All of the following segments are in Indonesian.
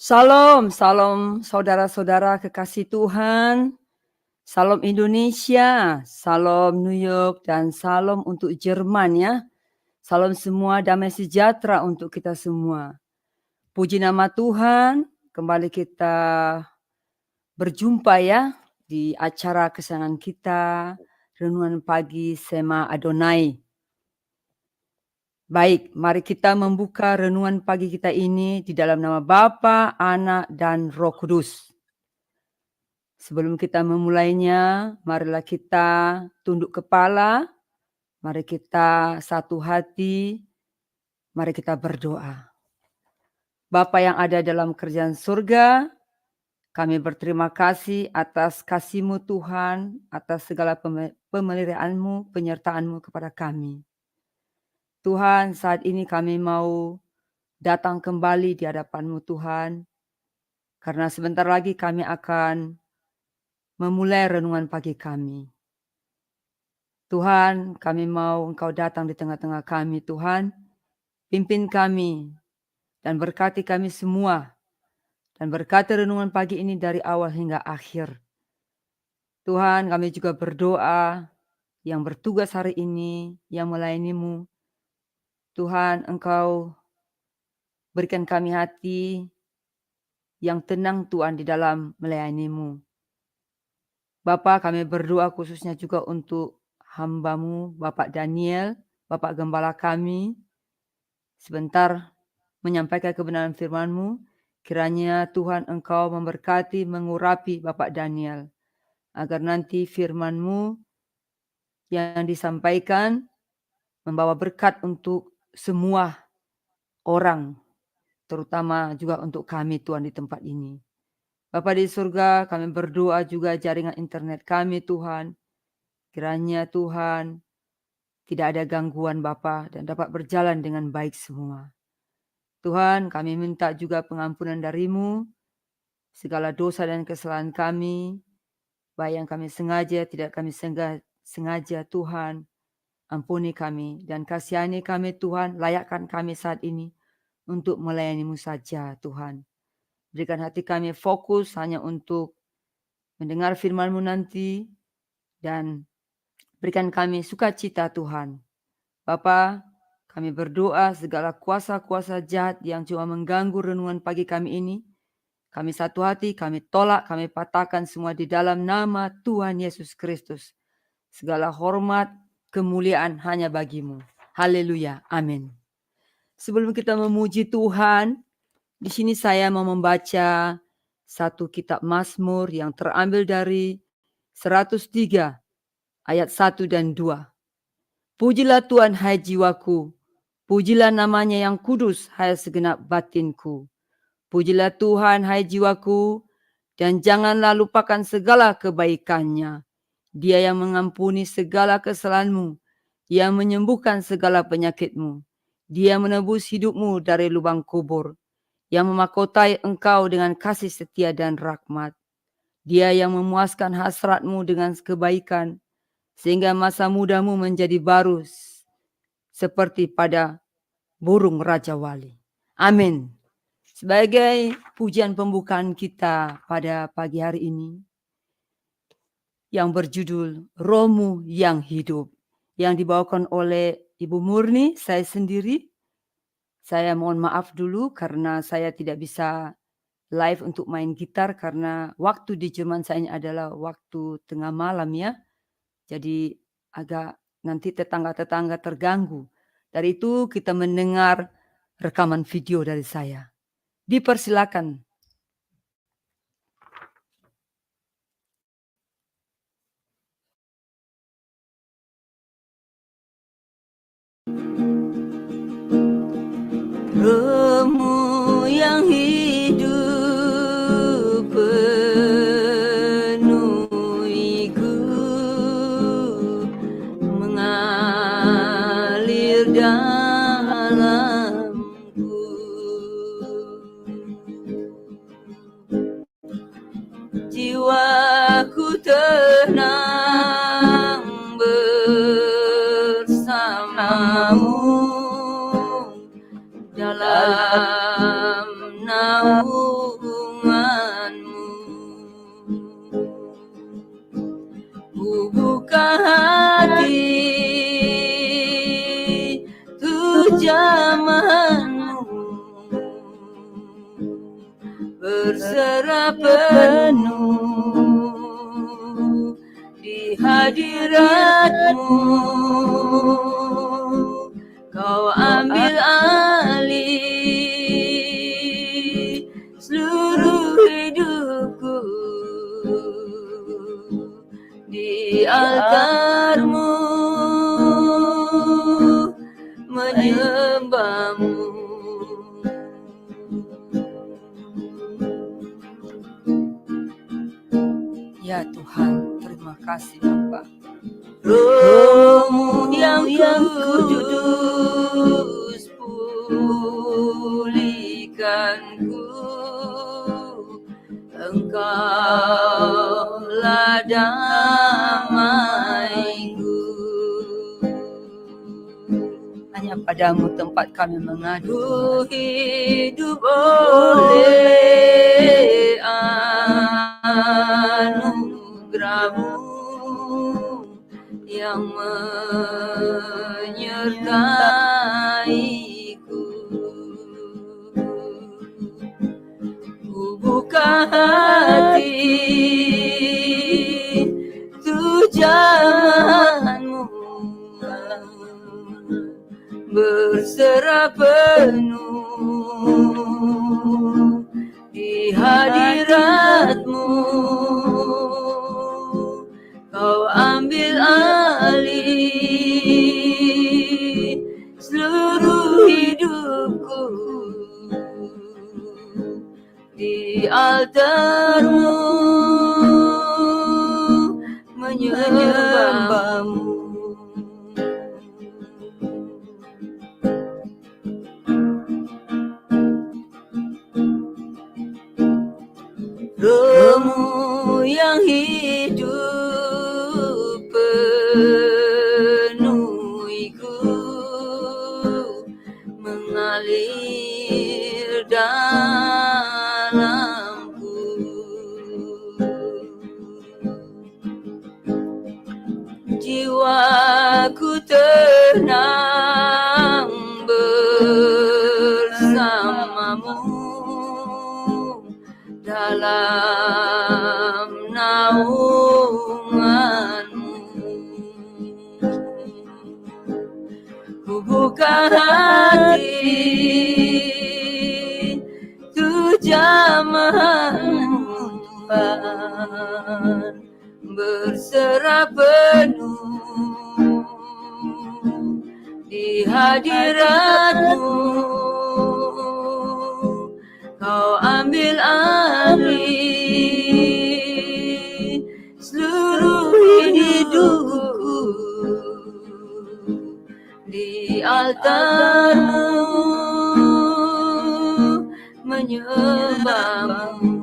Salam, salam saudara-saudara kekasih Tuhan, salam Indonesia, salam New York, dan salam untuk Jerman ya. Salam semua, damai sejahtera untuk kita semua. Puji nama Tuhan, kembali kita berjumpa ya di acara kesenangan kita, Renungan Pagi Sema Adonai. Baik, mari kita membuka renungan pagi kita ini di dalam nama Bapa, Anak, dan Roh Kudus. Sebelum kita memulainya, marilah kita tunduk kepala, mari kita satu hati, mari kita berdoa. Bapa yang ada dalam kerajaan surga, kami berterima kasih atas kasih-Mu Tuhan, atas segala pemeliharaan-Mu, penyertaan-Mu kepada kami. Tuhan, saat ini kami mau datang kembali di hadapan-Mu Tuhan, karena sebentar lagi kami akan memulai renungan pagi kami. Tuhan, kami mau Engkau datang di tengah-tengah kami, Tuhan. Pimpin kami dan berkati kami semua. Dan berkati renungan pagi ini dari awal hingga akhir. Tuhan, kami juga berdoa yang bertugas hari ini, yang melayani-Mu. Tuhan, Engkau berikan kami hati yang tenang Tuhan di dalam melayani-Mu. Bapa, kami berdoa khususnya juga untuk hamba-Mu, Bapak Daniel, Bapak Gembala kami. Sebentar menyampaikan kebenaran firman-Mu, kiranya Tuhan Engkau memberkati, mengurapi Bapak Daniel, agar nanti firman-Mu yang disampaikan membawa berkat untuk semua orang, terutama juga untuk kami Tuhan di tempat ini. Bapa di surga, kami berdoa juga jaringan internet kami Tuhan, kiranya Tuhan tidak ada gangguan Bapa dan dapat berjalan dengan baik semua. Tuhan, kami minta juga pengampunan dari-Mu, segala dosa dan kesalahan kami, baik yang kami sengaja, tidak kami sengaja Tuhan, ampuni kami dan kasihani kami Tuhan, layakkan kami saat ini untuk melayani-Mu saja Tuhan. Berikan hati kami fokus hanya untuk mendengar firman-Mu nanti dan berikan kami sukacita Tuhan. Bapa, kami berdoa segala kuasa-kuasa jahat yang cuma mengganggu renungan pagi kami ini, kami satu hati, kami tolak, kami patahkan semua di dalam nama Tuhan Yesus Kristus. Segala hormat, kemuliaan hanya bagi-Mu. Haleluya, amin. Sebelum kita memuji Tuhan, di sini saya mau membaca satu kitab Mazmur yang terambil dari 103 ayat 1 dan 2. Pujilah Tuhan hai jiwaku, pujilah namanya yang kudus hai segenap batinku. Pujilah Tuhan hai jiwaku, dan janganlah lupakan segala kebaikannya. Dia yang mengampuni segala kesalahanmu, yang menyembuhkan segala penyakitmu. Dia menebus hidupmu dari lubang kubur, yang memahkotai engkau dengan kasih setia dan rahmat. Dia yang memuaskan hasratmu dengan kebaikan, sehingga masa mudamu menjadi baru seperti pada burung Raja Wali. Amin. Sebagai pujian pembukaan kita pada pagi hari ini, yang berjudul Rohmu yang Hidup, yang dibawakan oleh Ibu Murni, saya sendiri. Saya mohon maaf dulu karena saya tidak bisa live untuk main gitar karena waktu di Jerman saya adalah waktu tengah malam ya. Jadi agak nanti tetangga-tetangga terganggu. Dari itu kita mendengar rekaman video dari saya. Dipersilakan. Rohmu yang hidup penuhiku, mengalir dalamku. Jiwaku tenang bersamamu dalam naunganmu. Ku buka hati tuh jamahanmu, berserah penuh di hadiratmu. Kau ambil alih seluruh hidupku di altarmu, menyembahmu. Ya Tuhan, terima kasih Bapa. Roh-Mu yang kudus pulihkanku, Engkaulah damaiku. Hanya padamu tempat kami mengadu. Hidup oleh anugerah-Mu yang menyertaiku. Ku buka hati tuh jamahanmu, berserah penuh di hadirat-Mu. Kau ambil alih seluruh hidupku di altar-Mu, menyembah-Mu. Roh-Mu yang hidup penuhiku, mengalir dalamku. Jiwaku tenang bersama-Mu dalam naungan-Mu. Ku buka hati tuh jamahan-Mu Tuhan, berserah penuh di hadirat-Mu. Kau ambil alih seluruh hidupku di altar-Mu, menyembah-Mu.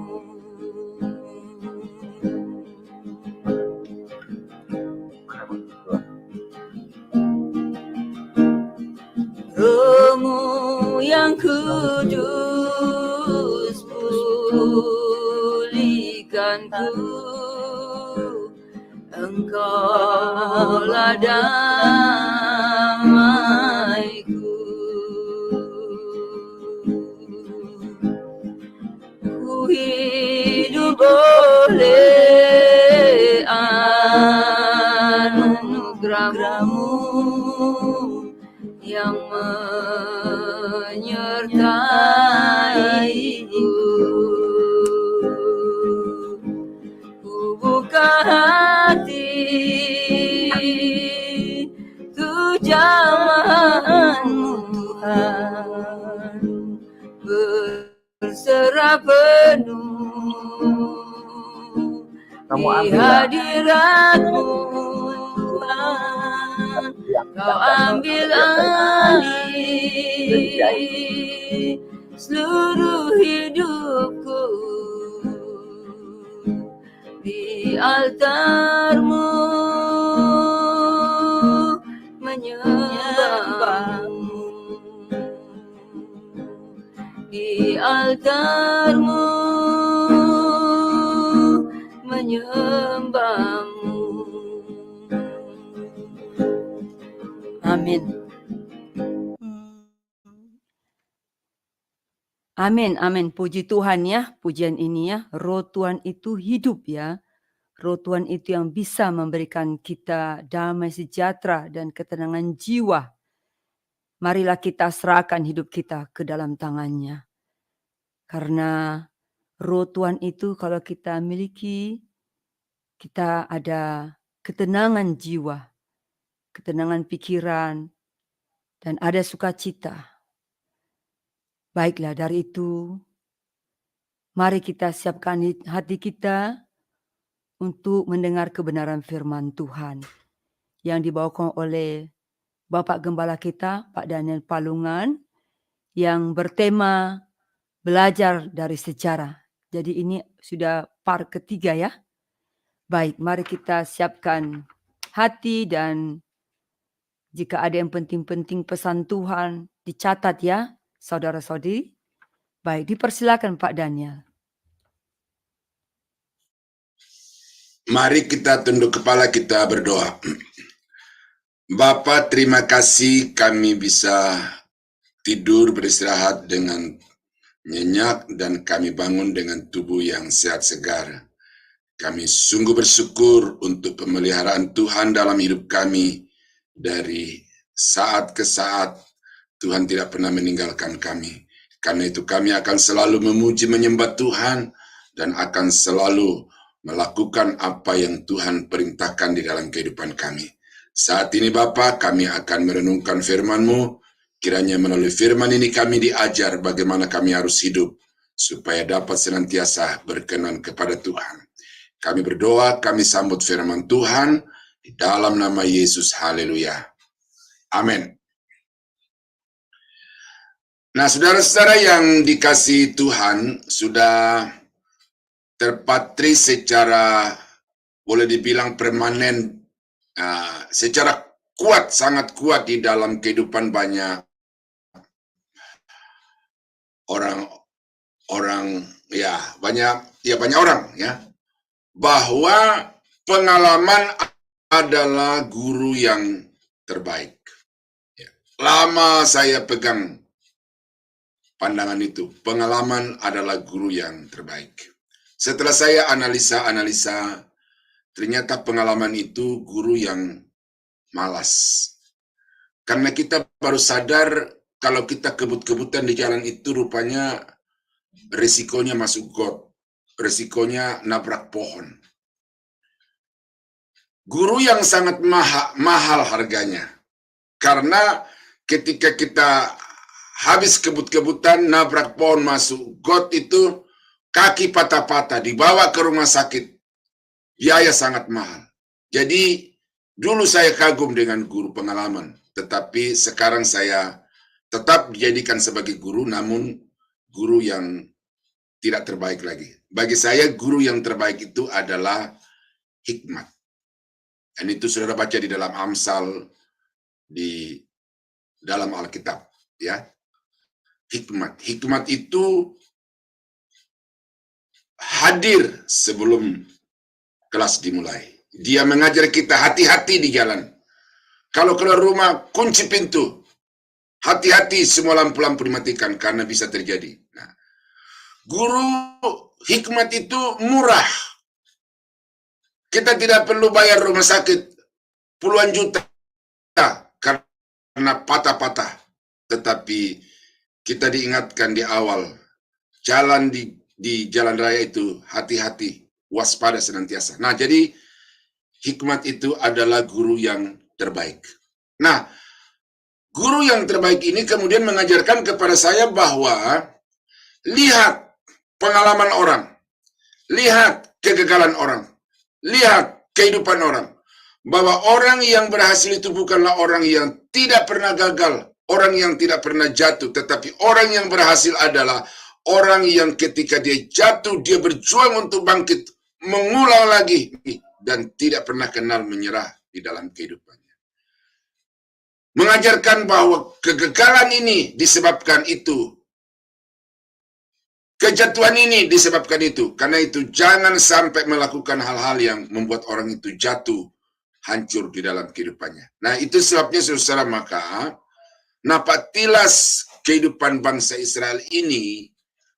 Roh-Mu yang kudus pulihkanku, Engkaulah damaiku. Ku hidup oleh anugerah-Mu yang menyertaiku. Ku buka hati tuh jamahan-Mu Tuhan, berserah penuh di hadirat-Mu Tuhan. Kau ambil alih seluruh hidupku di altar-Mu, menyembah-Mu. Di altar-Mu, menyembah-Mu. Amin. Amin, amin. Puji Tuhan ya, pujian ini ya. Roh Tuhan itu hidup ya. Roh Tuhan itu yang bisa memberikan kita damai sejahtera dan ketenangan jiwa. Marilah kita serahkan hidup kita ke dalam tangannya. Karena roh Tuhan itu kalau kita miliki, kita ada ketenangan jiwa, ketenangan pikiran, dan ada sukacita. Baiklah, dari itu, mari kita siapkan hati kita untuk mendengar kebenaran firman Tuhan yang dibawakan oleh Bapak Gembala kita, Pak Daniel Palungan, yang bertema belajar dari sejarah. Jadi ini sudah part ketiga ya. Baik, mari kita siapkan hati dan jika ada yang penting-penting pesan Tuhan dicatat ya, saudara-saudari. Baik, dipersilakan Pak Daniel. Mari kita tunduk kepala, kita berdoa. Bapa, terima kasih kami bisa tidur beristirahat dengan nyenyak dan kami bangun dengan tubuh yang sehat segar. Kami sungguh bersyukur untuk pemeliharaan Tuhan dalam hidup kami. Dari saat ke saat Tuhan tidak pernah meninggalkan kami. Karena itu kami akan selalu memuji menyembah Tuhan dan akan selalu melakukan apa yang Tuhan perintahkan di dalam kehidupan kami. Saat ini Bapa, kami akan merenungkan firman-Mu. Kiranya melalui firman ini kami diajar bagaimana kami harus hidup supaya dapat senantiasa berkenan kepada Tuhan. Kami berdoa, kami sambut firman Tuhan di dalam nama Yesus. Haleluya. Amin. Nah, saudara-saudara yang dikasihi Tuhan, sudah terpatri secara boleh dibilang permanen, secara kuat, sangat kuat di dalam kehidupan banyak orang, banyak orang ya, bahwa pengalaman adalah guru yang terbaik. Lama saya pegang pandangan itu, pengalaman adalah guru yang terbaik. Setelah saya analisa, ternyata pengalaman itu guru yang malas. Karena kita baru sadar kalau kita kebut-kebutan di jalan itu rupanya resikonya masuk got, resikonya nabrak pohon. Guru yang sangat mahal harganya. Karena ketika kita habis kebut-kebutan, nabrak pohon, masuk got itu, kaki patah-patah, dibawa ke rumah sakit, biaya sangat mahal. Jadi, dulu saya kagum dengan guru pengalaman, tetapi sekarang saya tetap dijadikan sebagai guru, namun guru yang tidak terbaik lagi. Bagi saya, guru yang terbaik itu adalah hikmat. Dan itu saudara baca di dalam Amsal, di dalam Alkitab, ya. Hikmat itu hadir sebelum kelas dimulai. Dia mengajar kita hati-hati di jalan. Kalau keluar rumah, kunci pintu. Hati-hati semua lampu-lampu dimatikan karena bisa terjadi. Nah, guru hikmat itu murah. Kita tidak perlu bayar rumah sakit puluhan juta karena patah-patah. Tetapi kita diingatkan di awal, jalan di jalan raya itu hati-hati, waspada senantiasa. Nah, jadi hikmat itu adalah guru yang terbaik. Nah, guru yang terbaik ini kemudian mengajarkan kepada saya bahwa lihat pengalaman orang, lihat kegagalan orang, lihat kehidupan orang. Bahwa orang yang berhasil itu bukanlah orang yang tidak pernah gagal, orang yang tidak pernah jatuh, tetapi orang yang berhasil adalah orang yang ketika dia jatuh, dia berjuang untuk bangkit, mengulang lagi, dan tidak pernah kenal menyerah di dalam kehidupannya. Mengajarkan bahwa kegagalan ini disebabkan itu, kejatuhan ini disebabkan itu. Karena itu jangan sampai melakukan hal-hal yang membuat orang itu jatuh hancur di dalam kehidupannya. Nah, itu sebabnya saudara, maka napatilas kehidupan bangsa Israel ini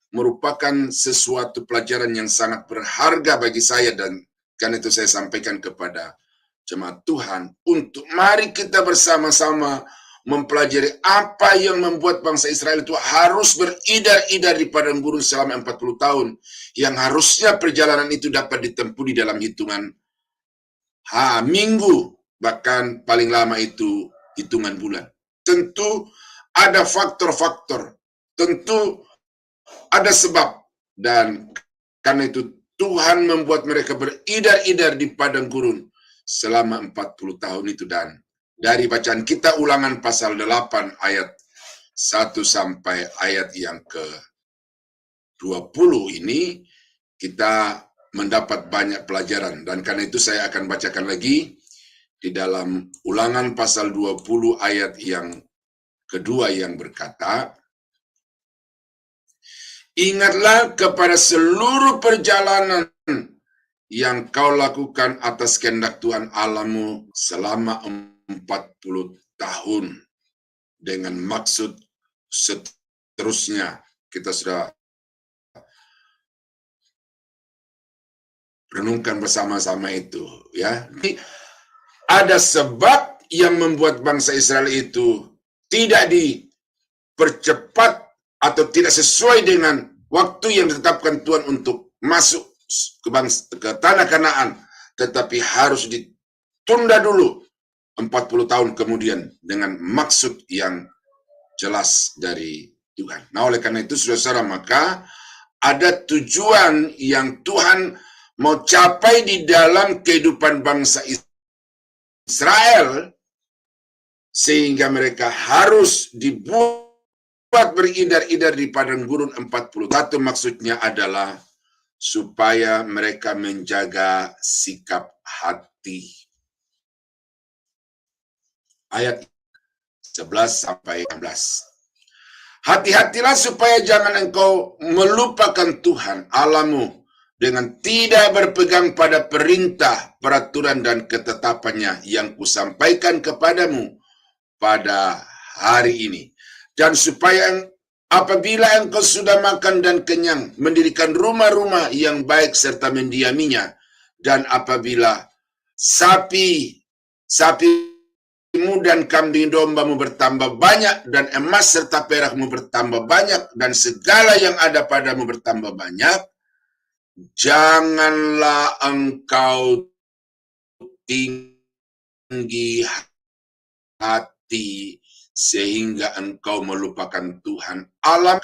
merupakan sesuatu pelajaran yang sangat berharga bagi saya, dan karena itu saya sampaikan kepada jemaat Tuhan untuk mari kita bersama-sama mempelajari apa yang membuat bangsa Israel itu harus beridar-idar di padang gurun selama 40 tahun, yang harusnya perjalanan itu dapat ditempuh di dalam hitungan minggu, bahkan paling lama itu hitungan bulan. Tentu ada faktor-faktor, tentu ada sebab, dan karena itu Tuhan membuat mereka beridar-idar di padang gurun selama 40 tahun itu. Dan dari bacaan kita Ulangan pasal 8 ayat 1 sampai ayat yang ke-20 ini, kita mendapat banyak pelajaran. Dan karena itu saya akan bacakan lagi di dalam Ulangan pasal 20 ayat yang kedua yang berkata, "Ingatlah kepada seluruh perjalanan yang kau lakukan atas kehendak Tuhan Allahmu selama 40 tahun dengan maksud seterusnya." Kita sudah renungkan bersama-sama itu, ya. Jadi, ada sebab yang membuat bangsa Israel itu tidak dipercepat atau tidak sesuai dengan waktu yang ditetapkan Tuhan untuk masuk ke tanah Kanaan, tetapi harus ditunda dulu 40 tahun kemudian dengan maksud yang jelas dari Tuhan. Nah, oleh karena itu saudara, maka ada tujuan yang Tuhan mau capai di dalam kehidupan bangsa Israel, sehingga mereka harus dibuat beridar-idar di padang gurun 40 tahun. Maksudnya adalah supaya mereka menjaga sikap hati. Ayat 11 sampai 16. "Hati-hatilah supaya jangan engkau melupakan Tuhan Allahmu dengan tidak berpegang pada perintah, peraturan, dan ketetapannya yang kusampaikan kepadamu pada hari ini. Dan supaya apabila engkau sudah makan dan kenyang, mendirikan rumah-rumah yang baik serta mendiaminya, dan apabila sapimu dan kambing dombamu bertambah banyak, dan emas serta perakmu bertambah banyak, dan segala yang ada padamu bertambah banyak, janganlah engkau tinggi hati sehingga engkau melupakan Tuhan Allah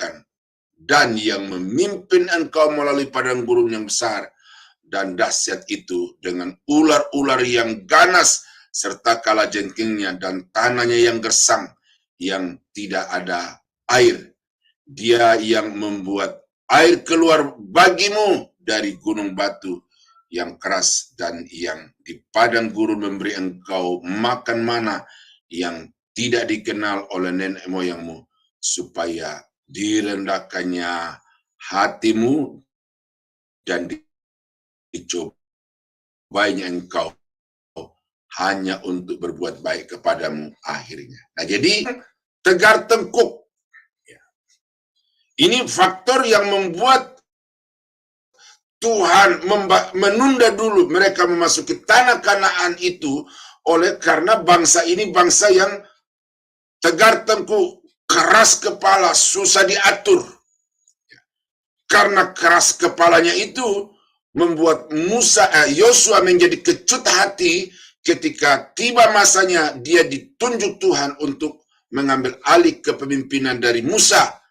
dan yang memimpin engkau melalui padang gurun yang besar dan dahsyat itu, dengan ular-ular yang ganas serta kalajengkingnya dan tanahnya yang gersang yang tidak ada air. Dia yang membuat air keluar bagimu dari gunung batu yang keras, dan yang di padang gurun memberi engkau makan mana yang tidak dikenal oleh nenek moyangmu, supaya direndahkannya hatimu dan dicobanya engkau hanya untuk berbuat baik kepadamu akhirnya." Nah, jadi tegar tengkuk. Ini faktor yang membuat Tuhan menunda dulu mereka memasuki tanah Kanaan itu, oleh karena bangsa ini bangsa yang tegar tengkuk, keras kepala, susah diatur. Karena keras kepalanya itu membuat Yosua menjadi kecut hati ketika tiba masanya dia ditunjuk Tuhan untuk mengambil alih kepemimpinan dari Musa,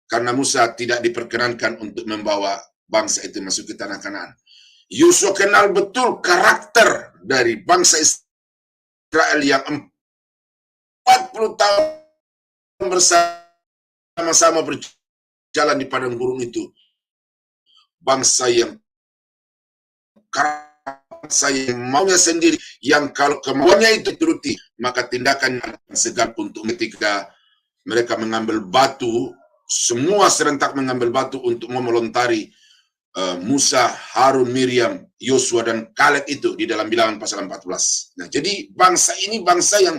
karena Musa tidak diperkenankan untuk membawa bangsa itu masuk ke tanah Kanaan. Yosua kenal betul karakter dari bangsa Israel yang 40 tahun bersama-sama berjalan di padang gurun itu. Bangsa yang maunya sendiri, yang kalau kemauannya itu turuti, maka tindakan akan segan untuk ketika mereka mengambil batu, semua serentak mengambil batu untuk memelontari Musa, Harun, Miriam, Yosua, dan Kaleb itu di dalam Bilangan pasal 14. Nah, jadi bangsa ini bangsa yang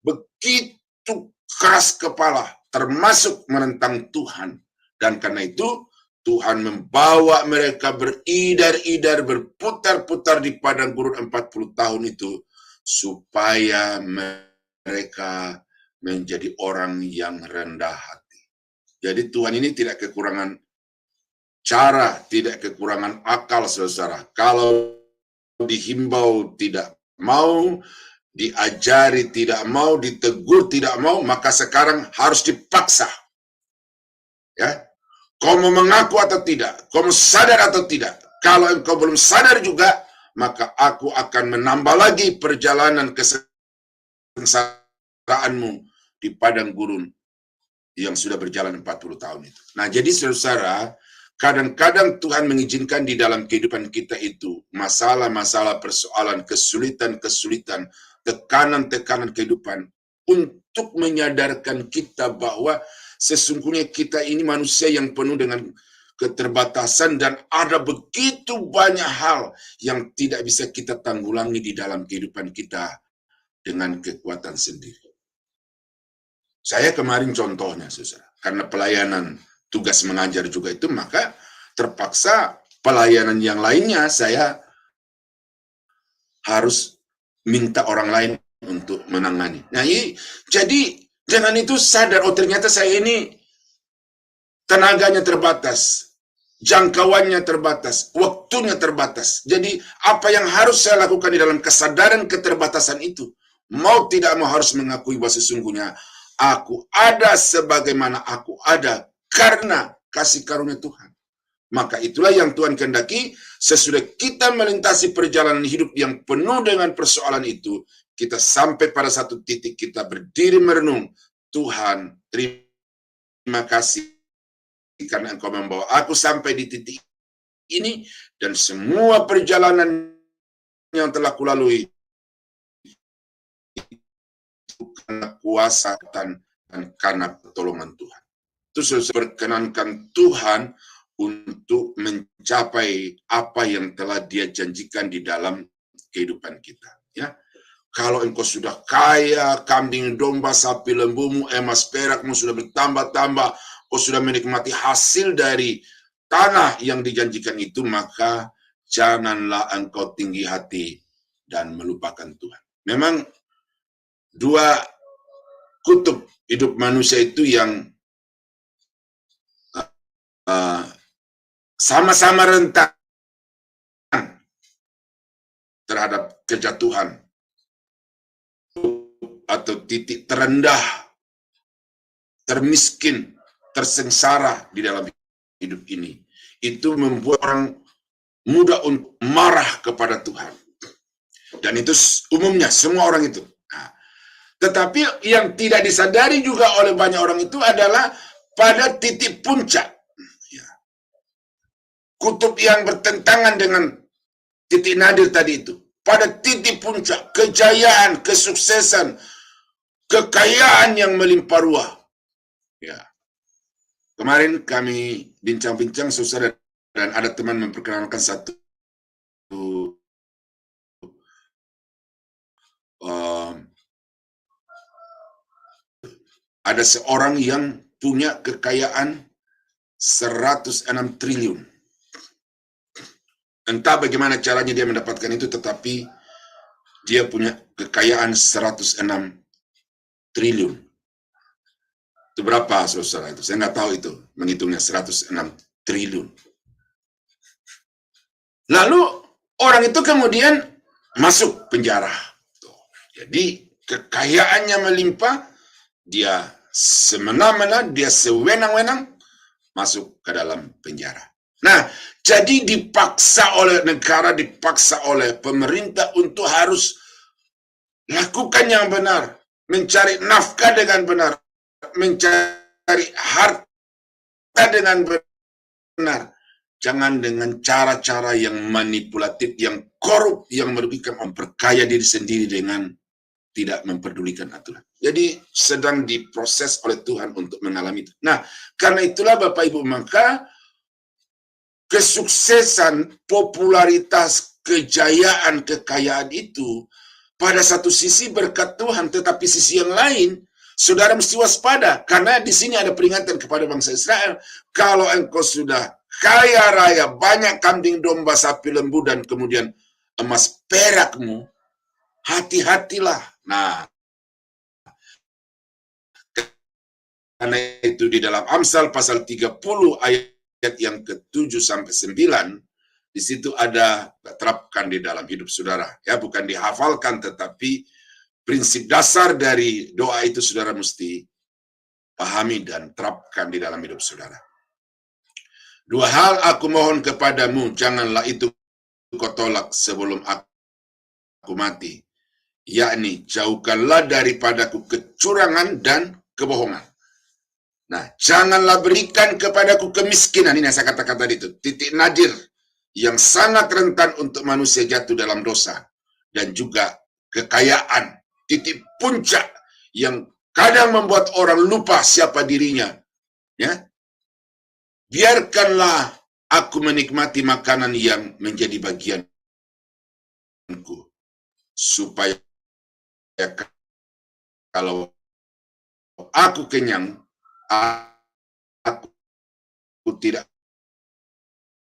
begitu keras kepala, termasuk menentang Tuhan. Dan karena itu, Tuhan membawa mereka beridar-idar, berputar-putar di padang gurun 40 tahun itu, supaya mereka menjadi orang yang rendah hati. Jadi Tuhan ini tidak kekurangan cara, tidak kekurangan akal, saudara. Kalau dihimbau tidak mau, diajari tidak mau, ditegur tidak mau, maka sekarang harus dipaksa. Ya, kau mau mengaku atau tidak, kau mau sadar atau tidak. Kalau engkau belum sadar juga, maka aku akan menambah lagi perjalanan kesengsaraanmu di padang gurun yang sudah berjalan 40 tahun itu. Nah, jadi saudara, kadang-kadang Tuhan mengizinkan di dalam kehidupan kita itu masalah-masalah, persoalan, kesulitan-kesulitan, tekanan-tekanan kehidupan untuk menyadarkan kita bahwa sesungguhnya kita ini manusia yang penuh dengan keterbatasan dan ada begitu banyak hal yang tidak bisa kita tanggulangi di dalam kehidupan kita dengan kekuatan sendiri. Saya kemarin contohnya, saudara, karena pelayanan tugas mengajar juga itu, maka terpaksa pelayanan yang lainnya saya harus minta orang lain untuk menangani. Nah, jadi dengan itu sadar, oh ternyata saya ini tenaganya terbatas, jangkauannya terbatas, waktunya terbatas. Jadi apa yang harus saya lakukan di dalam kesadaran keterbatasan itu, mau tidak mau harus mengakui bahwa sesungguhnya aku ada sebagaimana aku ada karena kasih karunia Tuhan. Maka itulah yang Tuhan kehendaki, sesudah kita melintasi perjalanan hidup yang penuh dengan persoalan itu, kita sampai pada satu titik kita berdiri merenung, Tuhan, terima kasih karena Engkau membawa aku sampai di titik ini, dan semua perjalanan yang telah kulalui itu karena kuasa dan karena pertolongan Tuhan. Itu berkenankan Tuhan untuk mencapai apa yang telah Dia janjikan di dalam kehidupan kita. Ya, kalau engkau sudah kaya, kambing domba, sapi lembumu, emas perakmu sudah bertambah-tambah, kau sudah menikmati hasil dari tanah yang dijanjikan itu, maka janganlah engkau tinggi hati dan melupakan Tuhan. Memang dua kutub hidup manusia itu yang sama-sama rentan terhadap kejatuhan atau titik terendah, termiskin, tersengsara di dalam hidup ini. Itu membuat orang mudah untuk marah kepada Tuhan. Dan itu umumnya semua orang itu. Nah, tetapi yang tidak disadari juga oleh banyak orang itu adalah pada titik puncak. Kutub yang bertentangan dengan titik nadir tadi itu. Pada titik puncak, kejayaan, kesuksesan, kekayaan yang melimpah ruah. Ya. Kemarin kami bincang-bincang, saudara, dan ada teman memperkenalkan satu ada seorang yang punya kekayaan 106 triliun. Entah bagaimana caranya dia mendapatkan itu, tetapi dia punya kekayaan 106 triliun. Itu berapa, saudara itu? Saya nggak tahu itu, menghitungnya 106 triliun. Lalu orang itu kemudian masuk penjara. Jadi kekayaannya melimpah, dia semena-mena, dia sewenang-wenang masuk ke dalam penjara. Nah, jadi dipaksa oleh negara, dipaksa oleh pemerintah untuk harus lakukan yang benar, mencari nafkah dengan benar, mencari harta dengan benar. Jangan dengan cara-cara yang manipulatif, yang korup, yang merugikan, memperkaya diri sendiri dengan tidak memperdulikan aturan. Jadi sedang diproses oleh Tuhan untuk mengalami itu. Nah, karena itulah Bapak Ibu, maka kesuksesan, popularitas, kejayaan, kekayaan itu pada satu sisi berkat Tuhan, tetapi sisi yang lain, saudara mesti waspada, karena di sini ada peringatan kepada bangsa Israel. Kalau engkau sudah kaya raya, banyak kambing domba, sapi lembu, dan kemudian emas perakmu, hati-hatilah. Nah, karena itu di dalam Amsal pasal 30 ayat yang ke-7 sampai 9, di situ ada terapkan di dalam hidup saudara. Ya, bukan dihafalkan, tetapi prinsip dasar dari doa itu saudara mesti pahami dan terapkan di dalam hidup saudara. Dua hal aku mohon kepadamu, janganlah itu kau tolak sebelum aku mati, yakni jauhkanlah daripadaku kecurangan dan kebohongan. Nah, janganlah berikan kepadaku kemiskinan, ini yang saya katakan tadi itu, titik nadir yang sangat rentan untuk manusia jatuh dalam dosa, dan juga kekayaan, titik puncak yang kadang membuat orang lupa siapa dirinya. Ya, biarkanlah aku menikmati makanan yang menjadi bagianku, supaya kalau aku kenyang, aku tidak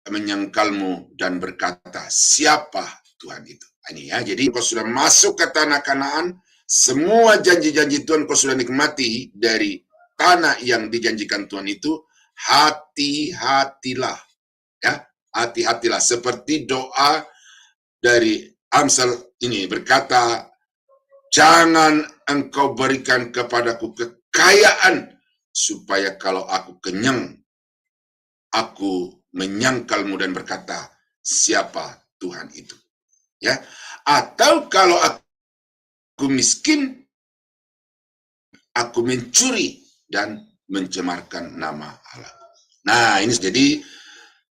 menyangkalmu dan berkata, siapa Tuhan itu? Ini ya, jadi kau sudah masuk ke tanah Kanaan, semua janji-janji Tuhan kau sudah nikmati dari tanah yang dijanjikan Tuhan itu, hati-hatilah. Ya, hati-hatilah. Seperti doa dari Amsal ini berkata, jangan engkau berikan kepadaku kekayaan, supaya kalau aku kenyang, aku menyangkalmu dan berkata, siapa Tuhan itu? Ya, atau kalau aku miskin, aku mencuri dan mencemarkan nama Allah. Nah, ini jadi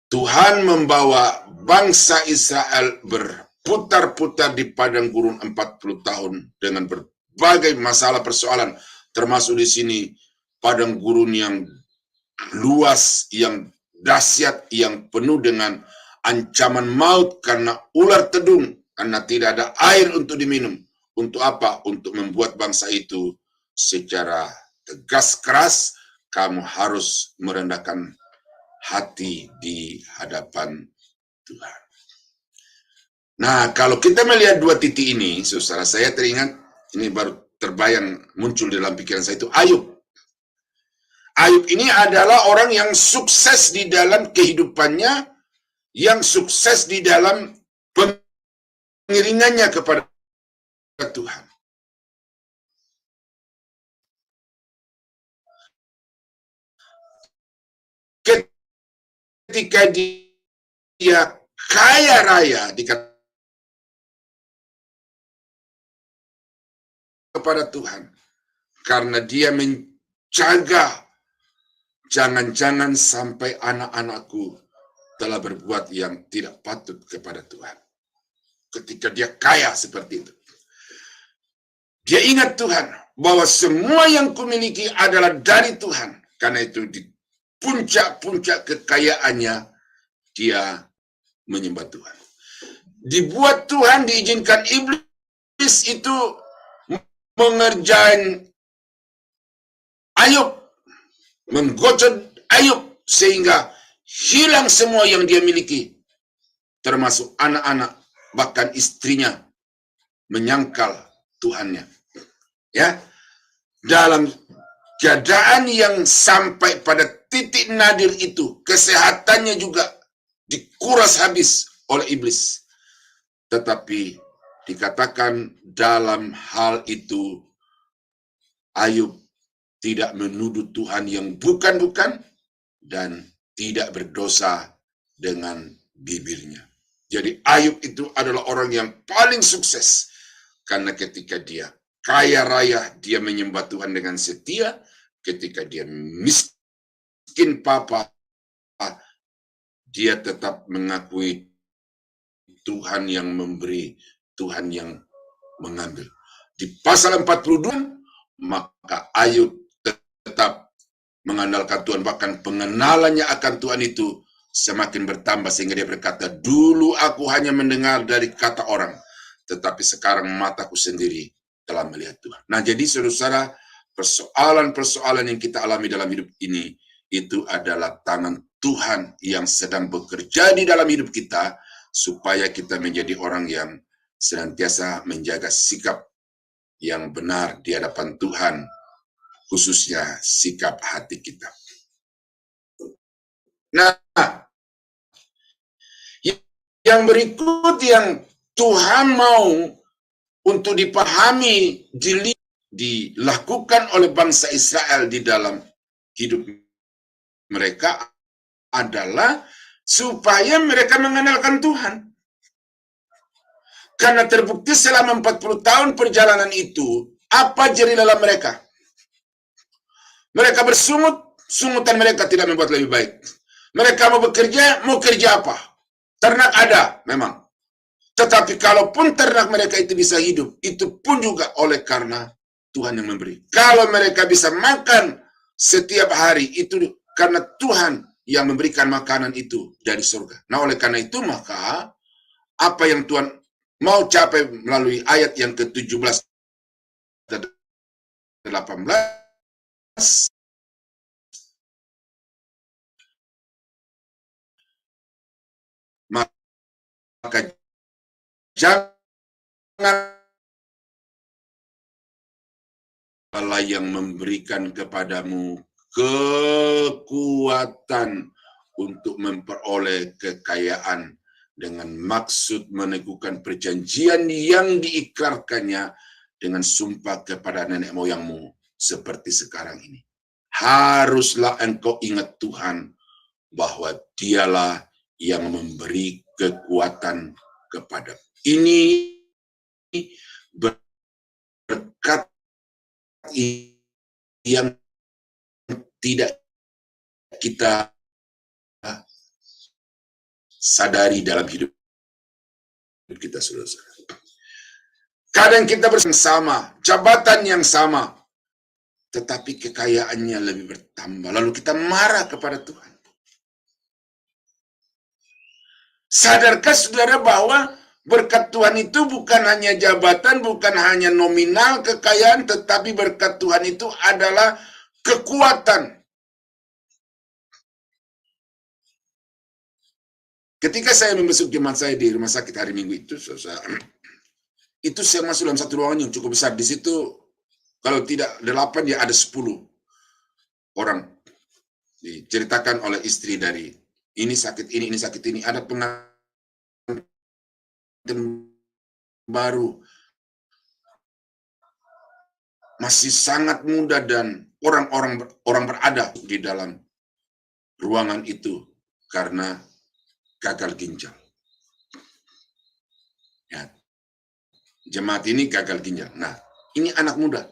Tuhan membawa bangsa Israel berputar-putar di padang gurun 40 tahun dengan berbagai masalah persoalan, termasuk di sini padang gurun yang luas, yang dahsyat, yang penuh dengan ancaman maut karena ular tedung, karena tidak ada air untuk diminum. Untuk apa? Untuk membuat bangsa itu secara tegas keras, kamu harus merendahkan hati di hadapan Tuhan. Nah, kalau kita melihat dua titik ini, saudara, saya teringat, ini baru terbayang muncul dalam pikiran saya itu, Ayub. Ayub ini adalah orang yang sukses di dalam kehidupannya, yang sukses di dalam pengiringannya kepada Tuhan. Ketika dia kaya raya kepada Tuhan, karena dia menjaga jangan-jangan sampai anak-anakku telah berbuat yang tidak patut kepada Tuhan. Ketika dia kaya seperti itu, dia ingat Tuhan, bahwa semua yang kumiliki adalah dari Tuhan. Karena itu di puncak-puncak kekayaannya, dia menyembah Tuhan. Dibuat Tuhan, diizinkan iblis itu mengerjain Ayub, menggocok Ayub, sehingga hilang semua yang dia miliki, termasuk anak-anak, bahkan istrinya menyangkal Tuhannya. Ya, dalam keadaan yang sampai pada titik nadir itu, kesehatannya juga dikuras habis oleh iblis. Tetapi dikatakan dalam hal itu, Ayub tidak menuduh Tuhan yang bukan-bukan dan tidak berdosa dengan bibirnya. Jadi Ayub itu adalah orang yang paling sukses, karena ketika dia kaya raya, dia menyembah Tuhan dengan setia. Ketika dia miskin papa, dia tetap mengakui Tuhan yang memberi, Tuhan yang mengambil. Di pasal 42, maka Ayub tetap mengandalkan Tuhan, bahkan pengenalannya akan Tuhan itu semakin bertambah sehingga dia berkata, dulu aku hanya mendengar dari kata orang, tetapi sekarang mataku sendiri telah melihat Tuhan. Nah, jadi saudara-saudara, persoalan-persoalan yang kita alami dalam hidup ini, itu adalah tangan Tuhan yang sedang bekerja di dalam hidup kita, supaya kita menjadi orang yang senantiasa menjaga sikap yang benar di hadapan Tuhan, khususnya sikap hati kita. Nah, yang berikut yang Tuhan mau untuk dipahami, dilakukan oleh bangsa Israel di dalam hidup mereka adalah supaya mereka mengenalkan Tuhan. Karena terbukti selama 40 tahun perjalanan itu, apa jerih dalam mereka? Mereka bersungut, sungutan mereka tidak membuat lebih baik. Mereka mau bekerja, mau kerja apa? Ternak ada, memang. Tetapi kalaupun ternak mereka itu bisa hidup, itu pun juga oleh karena Tuhan yang memberi. Kalau mereka bisa makan setiap hari, itu karena Tuhan yang memberikan makanan itu dari surga. Nah, oleh karena itu, maka apa yang Tuhan mau capai melalui ayat yang ke-17 dan 18, maka jangan Allah yang memberikan kepadamu kekuatan untuk memperoleh kekayaan dengan maksud meneguhkan perjanjian yang diikrarkannya dengan sumpah kepada nenek moyangmu seperti sekarang ini. Haruslah engkau ingat Tuhan bahwa dialah yang memberi kekuatan kepada. Ini berkat yang tidak kita sadari dalam hidup kita, saudara-saudara. Kadang kita bersama, jabatan yang sama, tetapi kekayaannya lebih bertambah. Lalu kita marah kepada Tuhan. Sadarkah saudara bahwa berkat Tuhan itu bukan hanya jabatan, bukan hanya nominal kekayaan, tetapi berkat Tuhan itu adalah kekuatan. Ketika saya membesuk jemaat saya di rumah sakit hari Minggu itu, itu saya masuk dalam satu ruangan yang cukup besar. Di situ, kalau tidak 8, ya ada 10 orang. Diceritakan oleh istri dari ini sakit ini, ada pengantin baru, masih sangat muda, dan orang berada di dalam ruangan itu karena gagal ginjal. Ya. Jemaat ini gagal ginjal. Nah, ini anak muda,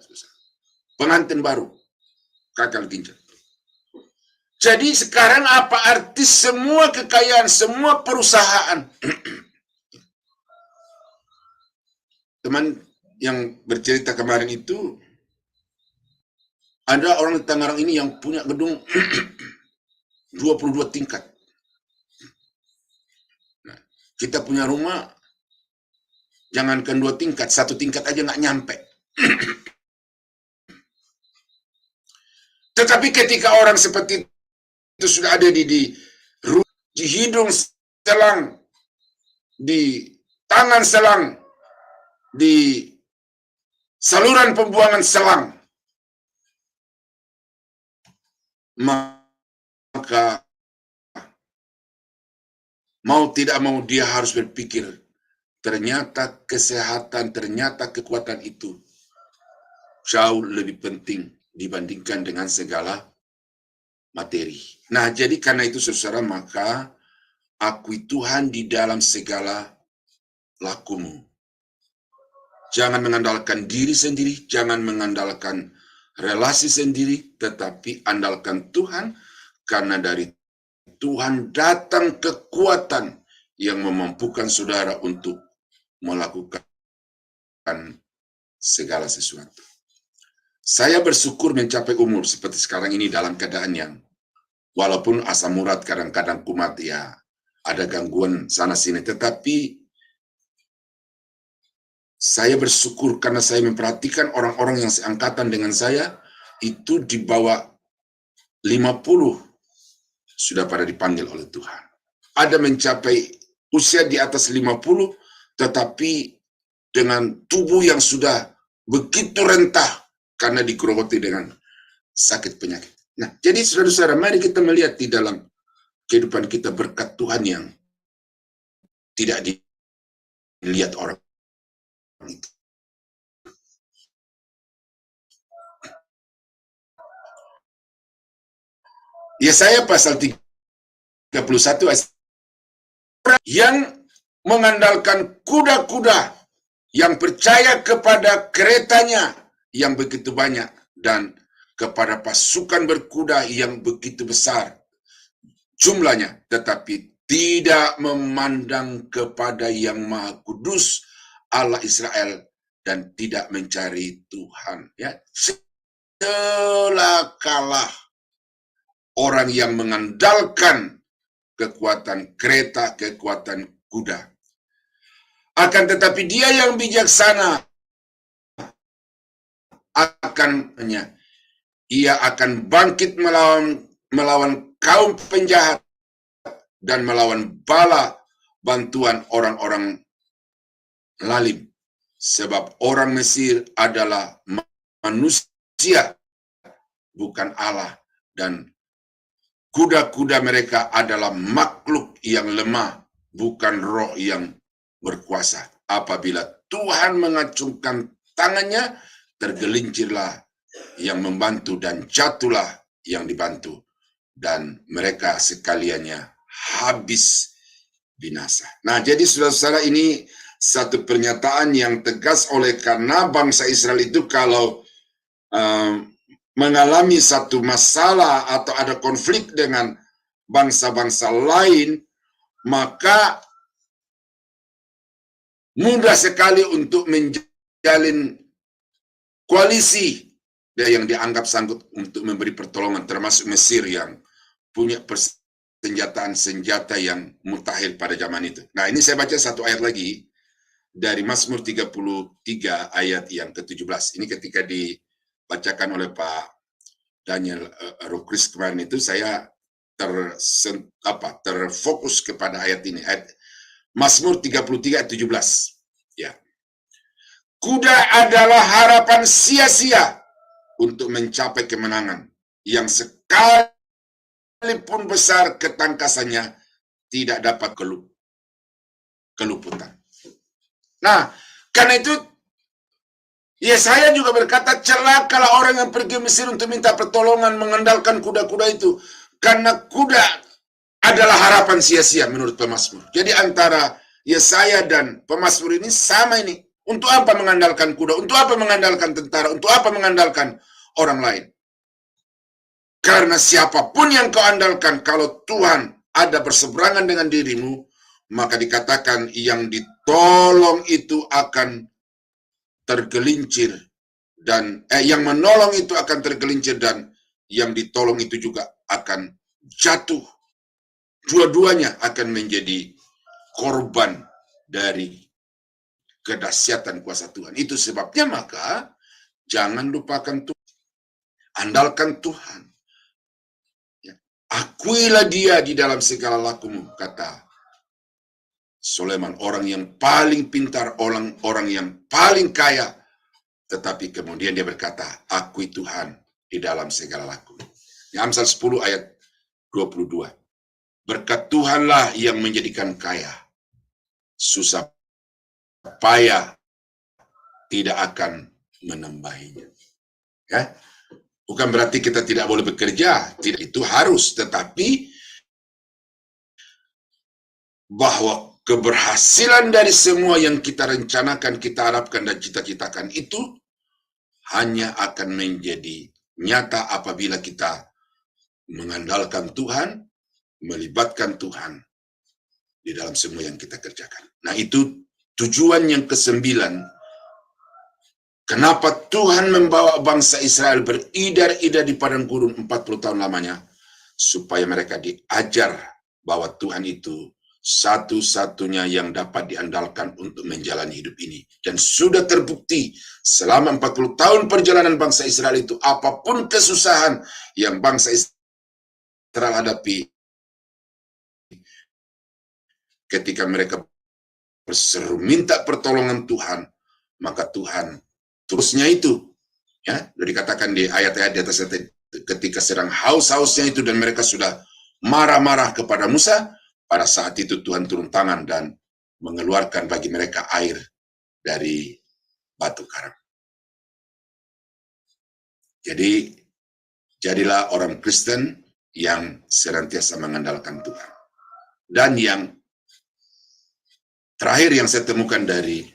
pengantin baru, gagal ginjal. Jadi sekarang apa arti semua kekayaan, semua perusahaan? Teman yang bercerita kemarin itu, ada orang di Tangerang ini yang punya gedung 22 tingkat. Nah, kita punya rumah, jangankan 2 tingkat, 1 tingkat aja nggak nyampe. Tetapi ketika orang seperti itu sudah ada di hidung selang, di tangan selang, di saluran pembuangan selang, maka mau tidak mau dia harus berpikir, ternyata kesehatan, ternyata kekuatan itu jauh lebih penting dibandingkan dengan segala materi. Nah, jadi karena itu saudara, maka akui Tuhan di dalam segala lakumu. Jangan mengandalkan diri sendiri, jangan mengandalkan relasi sendiri, tetapi andalkan Tuhan, karena dari Tuhan datang kekuatan yang memampukan saudara untuk melakukan segala sesuatu. Saya bersyukur mencapai umur seperti sekarang ini dalam keadaan yang Walaupun asam urat kadang-kadang kumat, ya ada gangguan sana-sini, tetapi saya bersyukur karena saya memperhatikan orang-orang yang seangkatan dengan saya, itu di bawah 50 sudah pada dipanggil oleh Tuhan. Ada mencapai usia di atas 50, tetapi dengan tubuh yang sudah begitu rentah karena digerogoti dengan sakit penyakit. Nah, jadi saudara-saudara, mari kita melihat di dalam kehidupan kita berkat Tuhan yang tidak dilihat orang itu. Yesaya pasal 31 ayat yang mengandalkan kuda-kuda, yang percaya kepada keretanya yang begitu banyak, dan kepada pasukan berkuda yang begitu besar jumlahnya, tetapi tidak memandang kepada yang Maha Kudus Allah Israel dan tidak mencari Tuhan. Ya, celakalah orang yang mengandalkan kekuatan kereta, kekuatan kuda. Akan tetapi dia yang bijaksana ia akan bangkit melawan kaum penjahat dan melawan bala bantuan orang-orang lalim. Sebab orang Mesir adalah manusia, bukan Allah, dan kuda-kuda mereka adalah makhluk yang lemah, bukan roh yang berkuasa. Apabila Tuhan mengacungkan tangannya, tergelincirlah yang membantu dan jatuhlah yang dibantu, dan mereka sekaliannya habis binasa. Nah, jadi saudara-saudara, ini satu pernyataan yang tegas oleh karena bangsa Israel itu kalau mengalami satu masalah atau ada konflik dengan bangsa-bangsa lain, maka mudah sekali untuk menjalin koalisi yang dianggap sanggup untuk memberi pertolongan, termasuk Mesir yang punya senjata yang mutakhir pada zaman itu. Nah, ini saya baca satu ayat lagi dari Mazmur 33 ayat yang ke-17. Ini ketika dibacakan oleh Pak Daniel Rukris kemarin itu, saya terfokus kepada ayat ini. Mazmur 33 ayat 17. Ya. Kuda adalah harapan sia-sia untuk mencapai kemenangan, yang sekalipun besar ketangkasannya tidak dapat keluputan. Nah, karena itu Yesaya juga berkata, celakalah orang yang pergi Mesir untuk minta pertolongan mengandalkan kuda-kuda itu, karena kuda adalah harapan sia-sia menurut pemazmur. Jadi antara Yesaya dan pemazmur ini sama ini. Untuk apa mengandalkan kuda? Untuk apa mengandalkan tentara? Untuk apa mengandalkan orang lain? Karena siapapun yang kau andalkan, kalau Tuhan ada berseberangan dengan dirimu, maka dikatakan yang ditolong itu akan tergelincir, dan yang menolong itu akan tergelincir, dan yang ditolong itu juga akan jatuh. Dua-duanya akan menjadi korban dari kedahsyatan kuasa Tuhan. Itu sebabnya maka jangan lupakan Tuhan. Andalkan Tuhan. Ya. Akuilah dia di dalam segala lakumu, kata Sulaiman, orang yang paling pintar, orang yang paling kaya. Tetapi kemudian dia berkata, akui Tuhan di dalam segala laku. Amsal 10 ayat 22. Berkat Tuhanlah yang menjadikan kaya. Susah payah tidak akan menambahinya. Ya, bukan berarti kita tidak boleh bekerja, tidak, itu harus, tetapi bahwa keberhasilan dari semua yang kita rencanakan, kita harapkan dan cita-citakan itu hanya akan menjadi nyata apabila kita mengandalkan Tuhan, melibatkan Tuhan di dalam semua yang kita kerjakan. Nah, itu tujuan yang ke-9. Kenapa Tuhan membawa bangsa Israel beridar-idar di padang gurun 40 tahun lamanya? supaya mereka diajar bahwa Tuhan itu satu-satunya yang dapat diandalkan untuk menjalani hidup ini. Dan sudah terbukti selama 40 tahun perjalanan bangsa Israel itu, apapun kesusahan yang bangsa Israel hadapi, ketika mereka berseru minta pertolongan Tuhan, maka Tuhan terusnya itu, ya, sudah dikatakan di ayat-ayat di atas, ketika sedang haus-hausnya itu dan mereka sudah marah-marah kepada Musa, pada saat itu Tuhan turun tangan dan mengeluarkan bagi mereka air dari batu karang. Jadi, jadilah orang Kristen yang senantiasa mengandalkan Tuhan. Dan yang terakhir yang saya temukan dari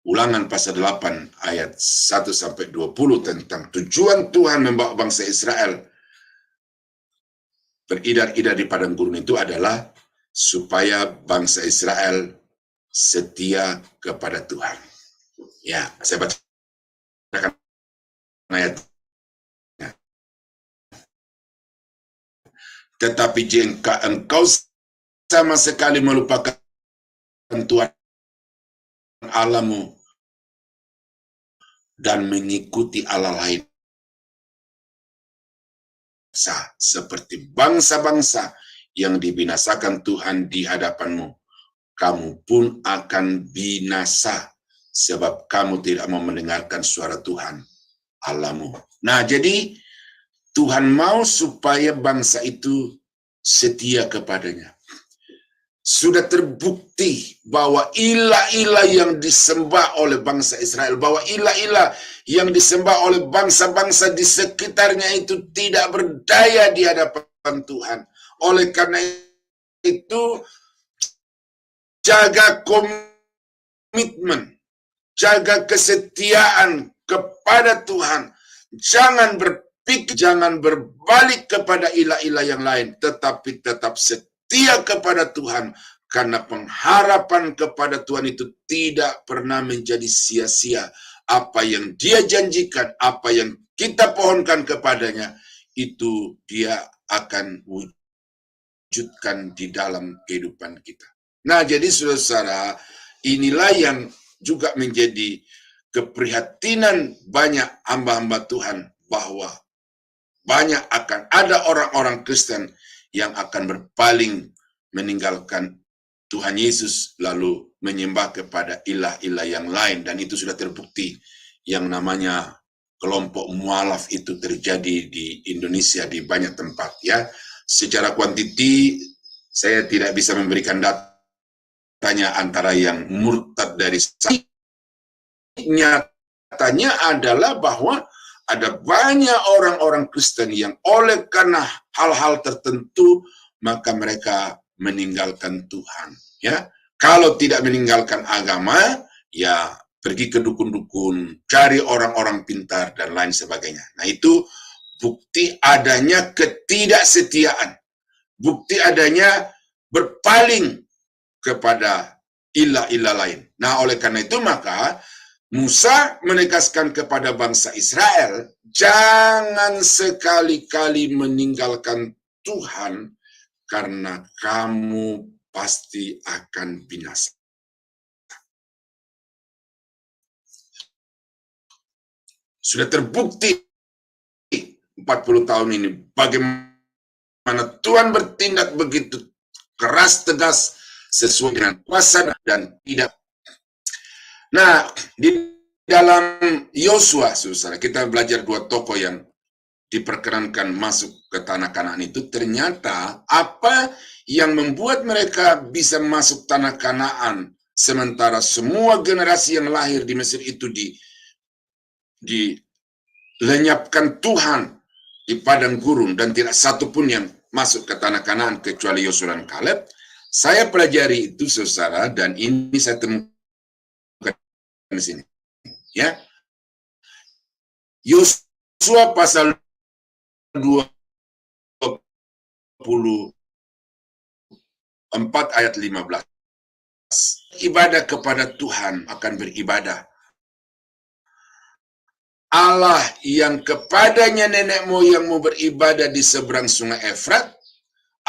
Ulangan pasal 8 ayat 1-20 tentang tujuan Tuhan membawa bangsa Israel beridar-idar di padang gurun itu adalah supaya bangsa Israel setia kepada Tuhan. Ya, saya bacakan ayat. Tetapi jika engkau sama sekali melupakan Tuhan Allahmu dan mengikuti Allah lain, seperti bangsa-bangsa yang dibinasakan Tuhan di hadapanmu, kamu pun akan binasa, sebab kamu tidak mau mendengarkan suara Tuhan Allahmu. Nah, jadi Tuhan mau supaya bangsa itu setia kepadanya. Sudah terbukti bahwa ilah-ilah yang disembah oleh bangsa Israel, bahwa ilah-ilah yang disembah oleh bangsa-bangsa di sekitarnya itu tidak berdaya di hadapan Tuhan. Oleh karena itu, jaga komitmen, jaga kesetiaan kepada Tuhan. Jangan berpikir, jangan berbalik kepada ilah-ilah yang lain, tetapi tetap setia kepada Tuhan, karena pengharapan kepada Tuhan itu tidak pernah menjadi sia-sia. Apa yang Dia janjikan, apa yang kita pohonkan kepadanya, itu Dia akan wujudkan di dalam kehidupan kita. Nah, jadi saudara-saudara, inilah yang juga menjadi keprihatinan banyak hamba-hamba Tuhan, bahwa banyak akan ada orang-orang Kristen yang akan berpaling meninggalkan Tuhan Yesus lalu menyembah kepada ilah-ilah yang lain, dan itu sudah terbukti. Yang namanya kelompok mualaf itu terjadi di Indonesia di banyak tempat, ya. Secara kuantiti saya tidak bisa memberikan datanya antara yang murtad dari nyatanya adalah bahwa ada banyak orang-orang Kristen yang oleh karena hal-hal tertentu maka mereka meninggalkan Tuhan, ya. Kalau tidak meninggalkan agama, ya pergi ke dukun-dukun, cari orang-orang pintar dan lain sebagainya. Nah, itu bukti adanya ketidaksetiaan, bukti adanya berpaling kepada ilah-ilah lain. Nah, oleh karena itu maka Musa menegaskan kepada bangsa Israel, jangan sekali-kali meninggalkan Tuhan, karena kamu pasti akan binasa. Sudah terbukti 40 tahun ini bagaimana Tuhan bertindak begitu keras, tegas, sesuai dengan kuasa dan tidak. Nah, di dalam Yosua, saudara, kita belajar dua tokoh yang diperkenankan masuk ke tanah Kanaan itu. Ternyata apa yang membuat mereka bisa masuk tanah Kanaan sementara semua generasi yang lahir di Mesir itu dilenyapkan Tuhan di padang gurun dan tidak satu pun yang masuk ke tanah Kanaan kecuali Yosua dan Kaleb. Saya pelajari itu, saudara, dan ini saya temukan di sini, ya. Yosua pasal 24 ayat 15. Ibadah kepada Tuhan akan beribadah. Allah yang kepadanya nenek moyangmu beribadah di seberang sungai Efrat,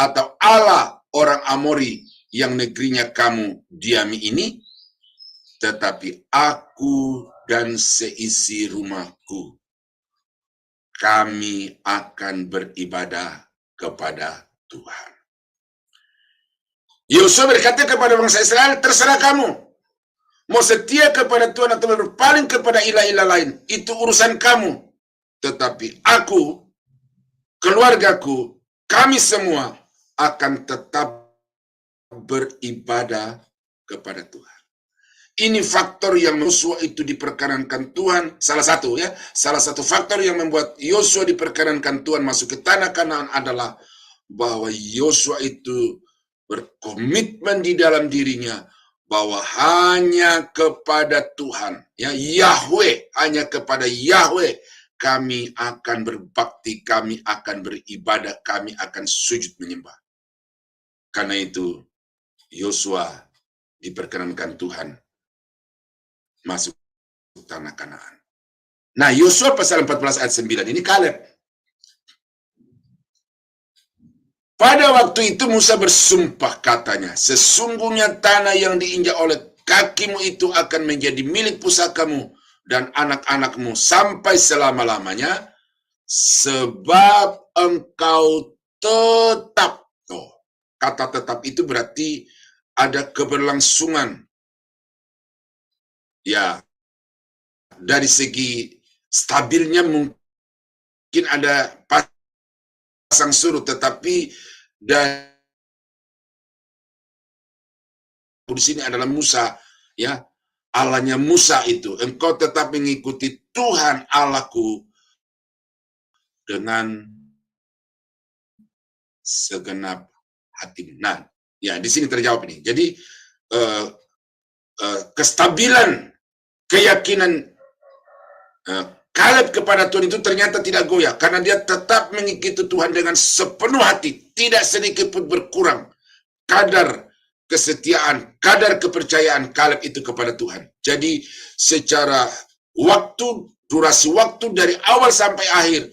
atau Allah orang Amori yang negerinya kamu diami ini, tetapi aku dan seisi rumahku, kami akan beribadah kepada Tuhan. Yosua berkata kepada bangsa Israel, terserah kamu. Mau setia kepada Tuhan atau berpaling kepada ilah-ilah lain, itu urusan kamu. Tetapi aku, keluargaku, kami semua akan tetap beribadah kepada Tuhan. Ini faktor yang Yosua itu diperkenankan Tuhan. Salah satu faktor yang membuat Yosua diperkenankan Tuhan masuk ke tanah Kanaan adalah bahwa Yosua itu berkomitmen di dalam dirinya bahwa hanya kepada Tuhan, ya Yahweh, hanya kepada Yahweh kami akan berbakti, kami akan beribadah, kami akan sujud menyembah. Karena itu Yosua diperkenankan Tuhan masuk tanah Kanaan. Nah, Yosua pasal 14 ayat 9 ini Kaleb. Pada waktu itu Musa bersumpah katanya, sesungguhnya tanah yang diinjak oleh kakimu itu akan menjadi milik pusakamu dan anak-anakmu sampai selama-lamanya, sebab engkau tetap. Kata tetap itu berarti ada keberlangsungan. Ya, dari segi stabilnya mungkin ada pasang surut, tetapi dan di sini adalah Musa, ya, Allahnya Musa itu, engkau tetap mengikuti Tuhan Allahku dengan segenap hati. Nah, ya di sini terjawab ini. Jadi kestabilan keyakinan Kaleb kepada Tuhan itu ternyata tidak goyah, karena dia tetap mengikuti Tuhan dengan sepenuh hati, tidak sedikit pun berkurang kadar kesetiaan, kadar kepercayaan Kaleb itu kepada Tuhan. Jadi secara waktu, durasi waktu dari awal sampai akhir,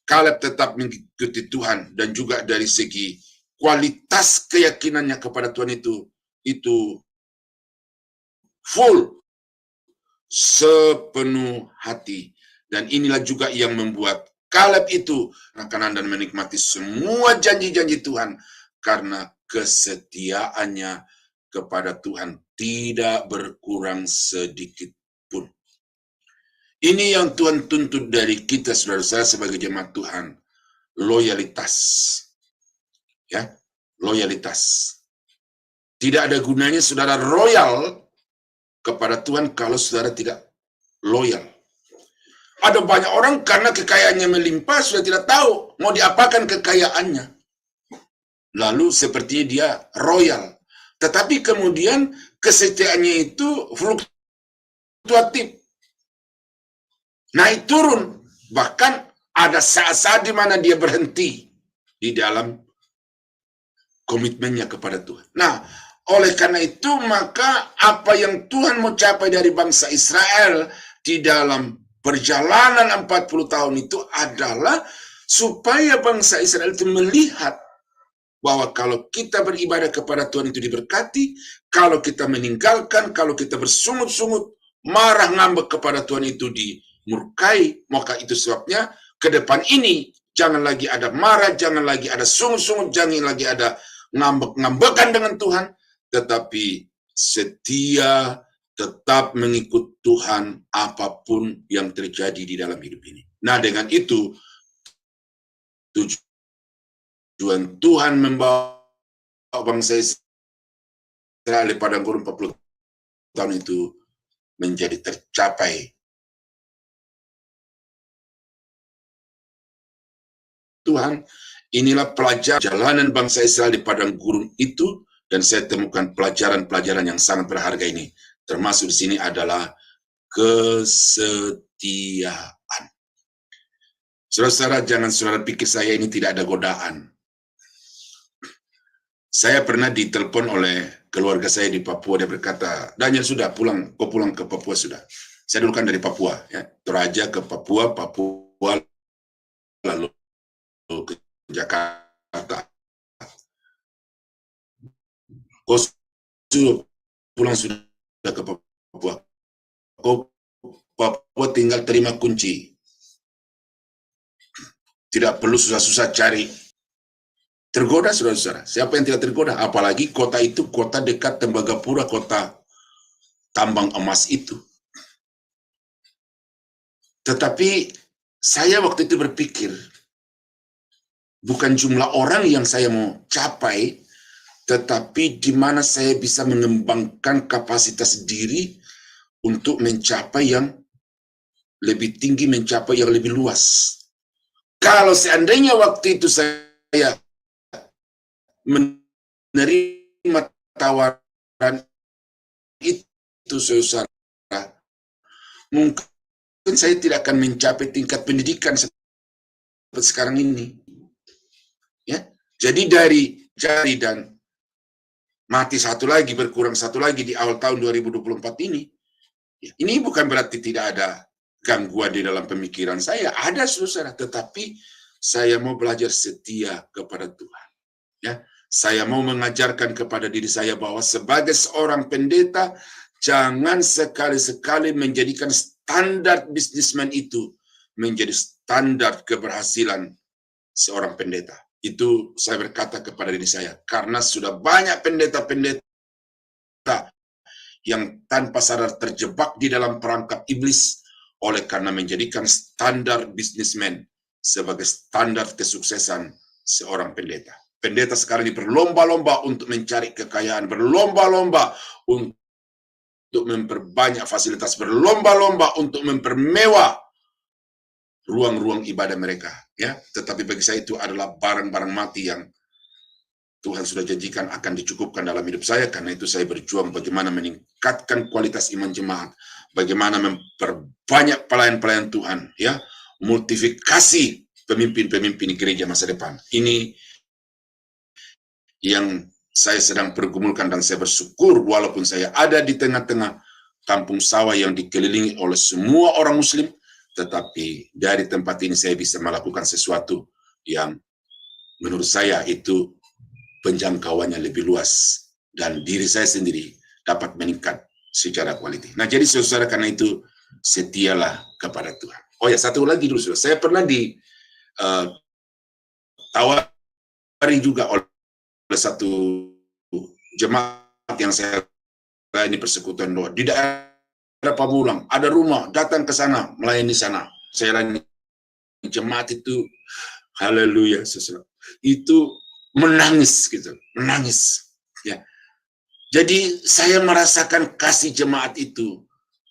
Kaleb tetap mengikuti Tuhan, dan juga dari segi kualitas keyakinannya kepada Tuhan itu full, sepenuh hati. Dan inilah juga yang membuat Kaleb itu makanan dan menikmati semua janji-janji Tuhan, karena kesetiaannya kepada Tuhan tidak berkurang sedikit pun. Ini yang Tuhan tuntut dari kita, saudara-saudara, sebagai jemaat Tuhan. Loyalitas. Ya, loyalitas. Tidak ada gunanya saudara royal kepada Tuhan kalau saudara tidak loyal. Ada banyak orang karena kekayaannya melimpah sudah tidak tahu mau diapakan kekayaannya. Lalu sepertinya dia royal. Tetapi kemudian kesetiaannya itu fluktuatif. Naik turun. Bahkan ada saat-saat di mana dia berhenti di dalam komitmennya kepada Tuhan. Nah, oleh karena itu maka apa yang Tuhan mau capai dari bangsa Israel di dalam perjalanan 40 tahun itu adalah supaya bangsa Israel itu melihat bahwa kalau kita beribadah kepada Tuhan itu diberkati, kalau kita meninggalkan, kalau kita bersungut-sungut, marah ngambek kepada Tuhan itu dimurkai. Maka itu sebabnya ke depan ini jangan lagi ada marah, jangan lagi ada sungut-sungut, jangan lagi ada ngambek-ngambekan dengan Tuhan, tetapi setia tetap mengikut Tuhan apapun yang terjadi di dalam hidup ini. Nah, dengan itu tujuan Tuhan membawa bangsa Israel di padang gurun 40 tahun itu menjadi tercapai. Tuhan, inilah pelajaran jalanan bangsa Israel di padang gurun itu, dan saya temukan pelajaran-pelajaran yang sangat berharga ini. Termasuk di sini adalah kesetiaan. Saudara-saudara, jangan saudara pikir saya ini tidak ada godaan. Saya pernah ditelepon oleh keluarga saya di Papua, dia berkata, Daniel sudah pulang, kau pulang ke Papua sudah. Saya dulu kan dari Papua, ya, Toraja ke Papua, lalu ke Jakarta. Kau sudah pulang sudah ke Papua. Kau Papua tinggal terima kunci. Tidak perlu susah-susah cari. Tergoda, saudara-saudara. Siapa yang tidak tergoda? Apalagi kota itu kota dekat Tembagapura, kota tambang emas itu. Tetapi saya waktu itu berpikir, bukan jumlah orang yang saya mau capai, tetapi di mana saya bisa mengembangkan kapasitas diri untuk mencapai yang lebih tinggi, mencapai yang lebih luas. Kalau seandainya waktu itu saya menerima tawaran itu, saudara, mungkin saya tidak akan mencapai tingkat pendidikan seperti sekarang ini. Ya, jadi dari jari dan mati satu lagi, berkurang satu lagi di awal tahun 2024 ini. Ya, ini bukan berarti tidak ada gangguan di dalam pemikiran saya. Ada, saudara, tetapi saya mau belajar setia kepada Tuhan. Ya, saya mau mengajarkan kepada diri saya bahwa sebagai seorang pendeta, jangan sekali-sekali menjadikan standar bisnismen itu menjadi standar keberhasilan seorang pendeta. Itu saya berkata kepada diri saya, karena sudah banyak pendeta-pendeta yang tanpa sadar terjebak di dalam perangkap iblis oleh karena menjadikan standar bisnismen sebagai standar kesuksesan seorang pendeta. Pendeta sekarang ini berlomba-lomba untuk mencari kekayaan, berlomba-lomba untuk memperbanyak fasilitas, berlomba-lomba untuk mempermewah ruang-ruang ibadah mereka. Ya, tetapi bagi saya itu adalah barang-barang mati yang Tuhan sudah janjikan akan dicukupkan dalam hidup saya. Karena itu saya berjuang bagaimana meningkatkan kualitas iman jemaat, bagaimana memperbanyak pelayan-pelayan Tuhan, ya, multifikasi pemimpin-pemimpin gereja masa depan. Ini yang saya sedang pergumulkan, dan saya bersyukur walaupun saya ada di tengah-tengah kampung sawah yang dikelilingi oleh semua orang Muslim, tetapi dari tempat ini saya bisa melakukan sesuatu yang menurut saya itu penjangkauannya lebih luas, dan diri saya sendiri dapat meningkat secara kualitas. Nah, jadi saudara, karena itu setialah kepada Tuhan. Oh ya, satu lagi dulu, saudara. Saya pernah ditawari juga oleh satu jemaat yang saya layani persekutuan doa di daerah Pamulang. Ada rumah, datang ke sana, melayani sana. Saya layani jemaat itu, haleluya, saudara. Itu menangis gitu, menangis. Ya. Jadi saya merasakan kasih jemaat itu,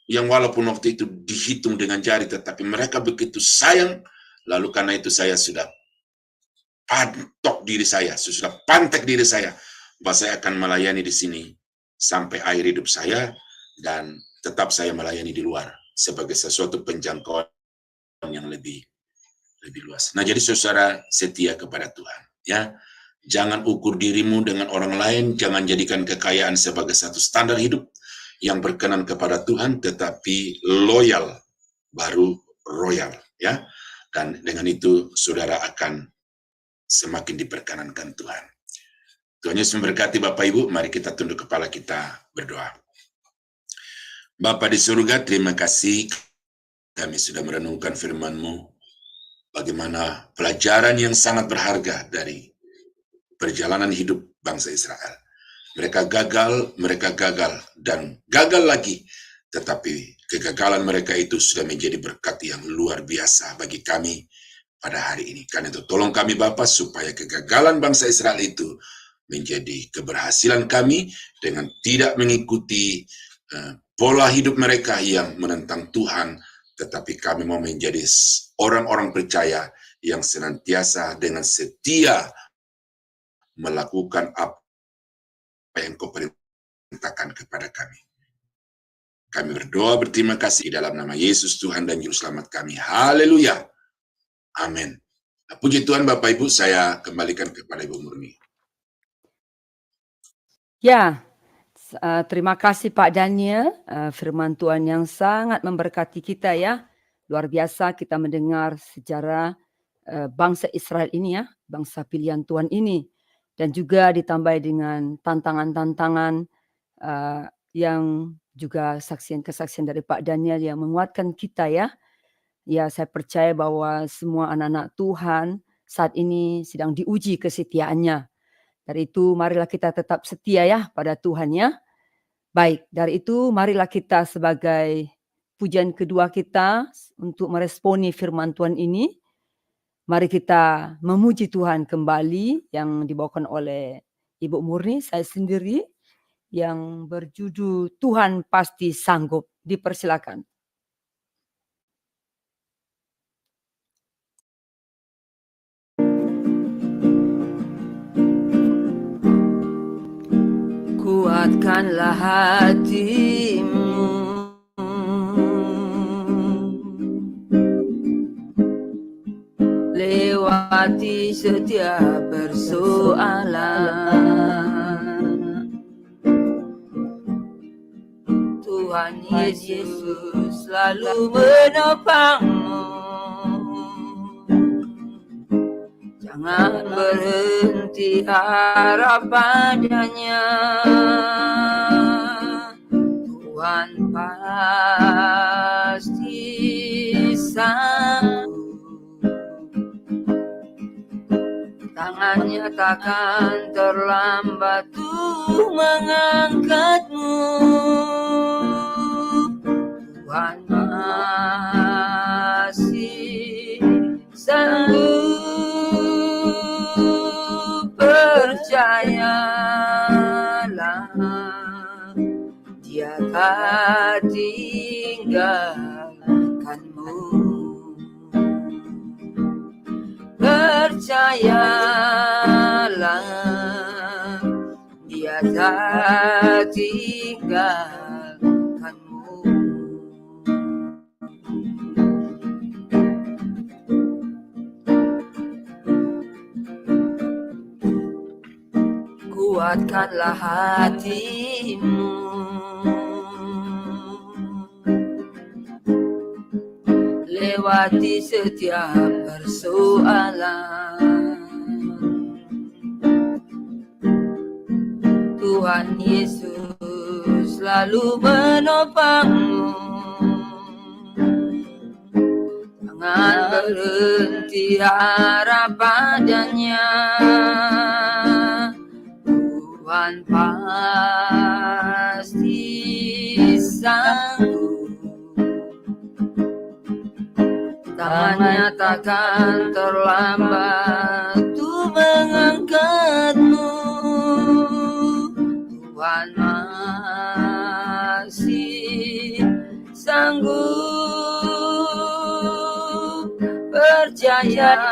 yang walaupun waktu itu dihitung dengan jari, tetapi mereka begitu sayang. Lalu karena itu saya sudah pantek diri saya, bahwa saya akan melayani di sini sampai akhir hidup saya, dan tetap saya melayani di luar sebagai sesuatu penjangkauan yang lebih luas. Nah, jadi saudara, setia kepada Tuhan, ya. Jangan ukur dirimu dengan orang lain, jangan jadikan kekayaan sebagai satu standar hidup yang berkenan kepada Tuhan, tetapi loyal baru royal, ya. Dan dengan itu saudara akan semakin diperkenankan Tuhan. Tuhan Yesus memberkati Bapak Ibu. Mari kita tunduk kepala kita berdoa. Bapa di surga, terima kasih kami sudah merenungkan firman-Mu, bagaimana pelajaran yang sangat berharga dari perjalanan hidup bangsa Israel. Mereka gagal, dan gagal lagi. Tetapi kegagalan mereka itu sudah menjadi berkat yang luar biasa bagi kami pada hari ini. Karena itu tolong kami Bapa, supaya kegagalan bangsa Israel itu menjadi keberhasilan kami dengan tidak mengikuti pola hidup mereka yang menentang Tuhan. Tetapi kami mau menjadi orang-orang percaya yang senantiasa dengan setia melakukan apa yang Kau perintahkan kepada kami. Kami berdoa berterima kasih di dalam nama Yesus Tuhan dan Juru Selamat kami. Haleluya. Amin. Nah, puji Tuhan Bapak Ibu, saya kembalikan kepada Ibu Murni. Ya, terima kasih Pak Daniel. Firman Tuhan yang sangat memberkati kita, ya. Luar biasa kita mendengar sejarah bangsa Israel ini, ya, bangsa pilihan Tuhan ini. dan juga ditambah dengan tantangan-tantangan yang juga kesaksian dari Pak Daniel yang menguatkan kita ya. Ya, saya percaya bahwa semua anak-anak Tuhan saat ini sedang diuji kesetiaannya. Dari itu marilah kita tetap setia ya pada Tuhan ya. Baik, dari itu marilah kita sebagai pujian kedua kita untuk meresponi firman Tuhan ini. Mari kita memuji Tuhan kembali yang dibawakan oleh Ibu Murni, saya sendiri, yang berjudul Tuhan Pasti Sanggup. Dipersilakan. Kuatkanlah hatimu, lewati setiap persoalan. Tuhan Yesus selalu menopangmu. Jangan berhenti harap padanya. Tuhan pasti sanggup. Tangannya takkan terlambat untuk mengangkatmu. Tuhan masih sanggup. Percayalah, Dia tak tinggalkanmu. Percayalah, Dia tak tinggalkanmu. Kuatkanlah hatimu, lewati setiap persoalan. Tuhan Yesus selalu menopangmu. Jangan berhenti harap padanya. Tuhan pasti sanggup. Tangannya takkan terlambat untuk mengangkatmu. Tuhan masih sanggup. Percayalah,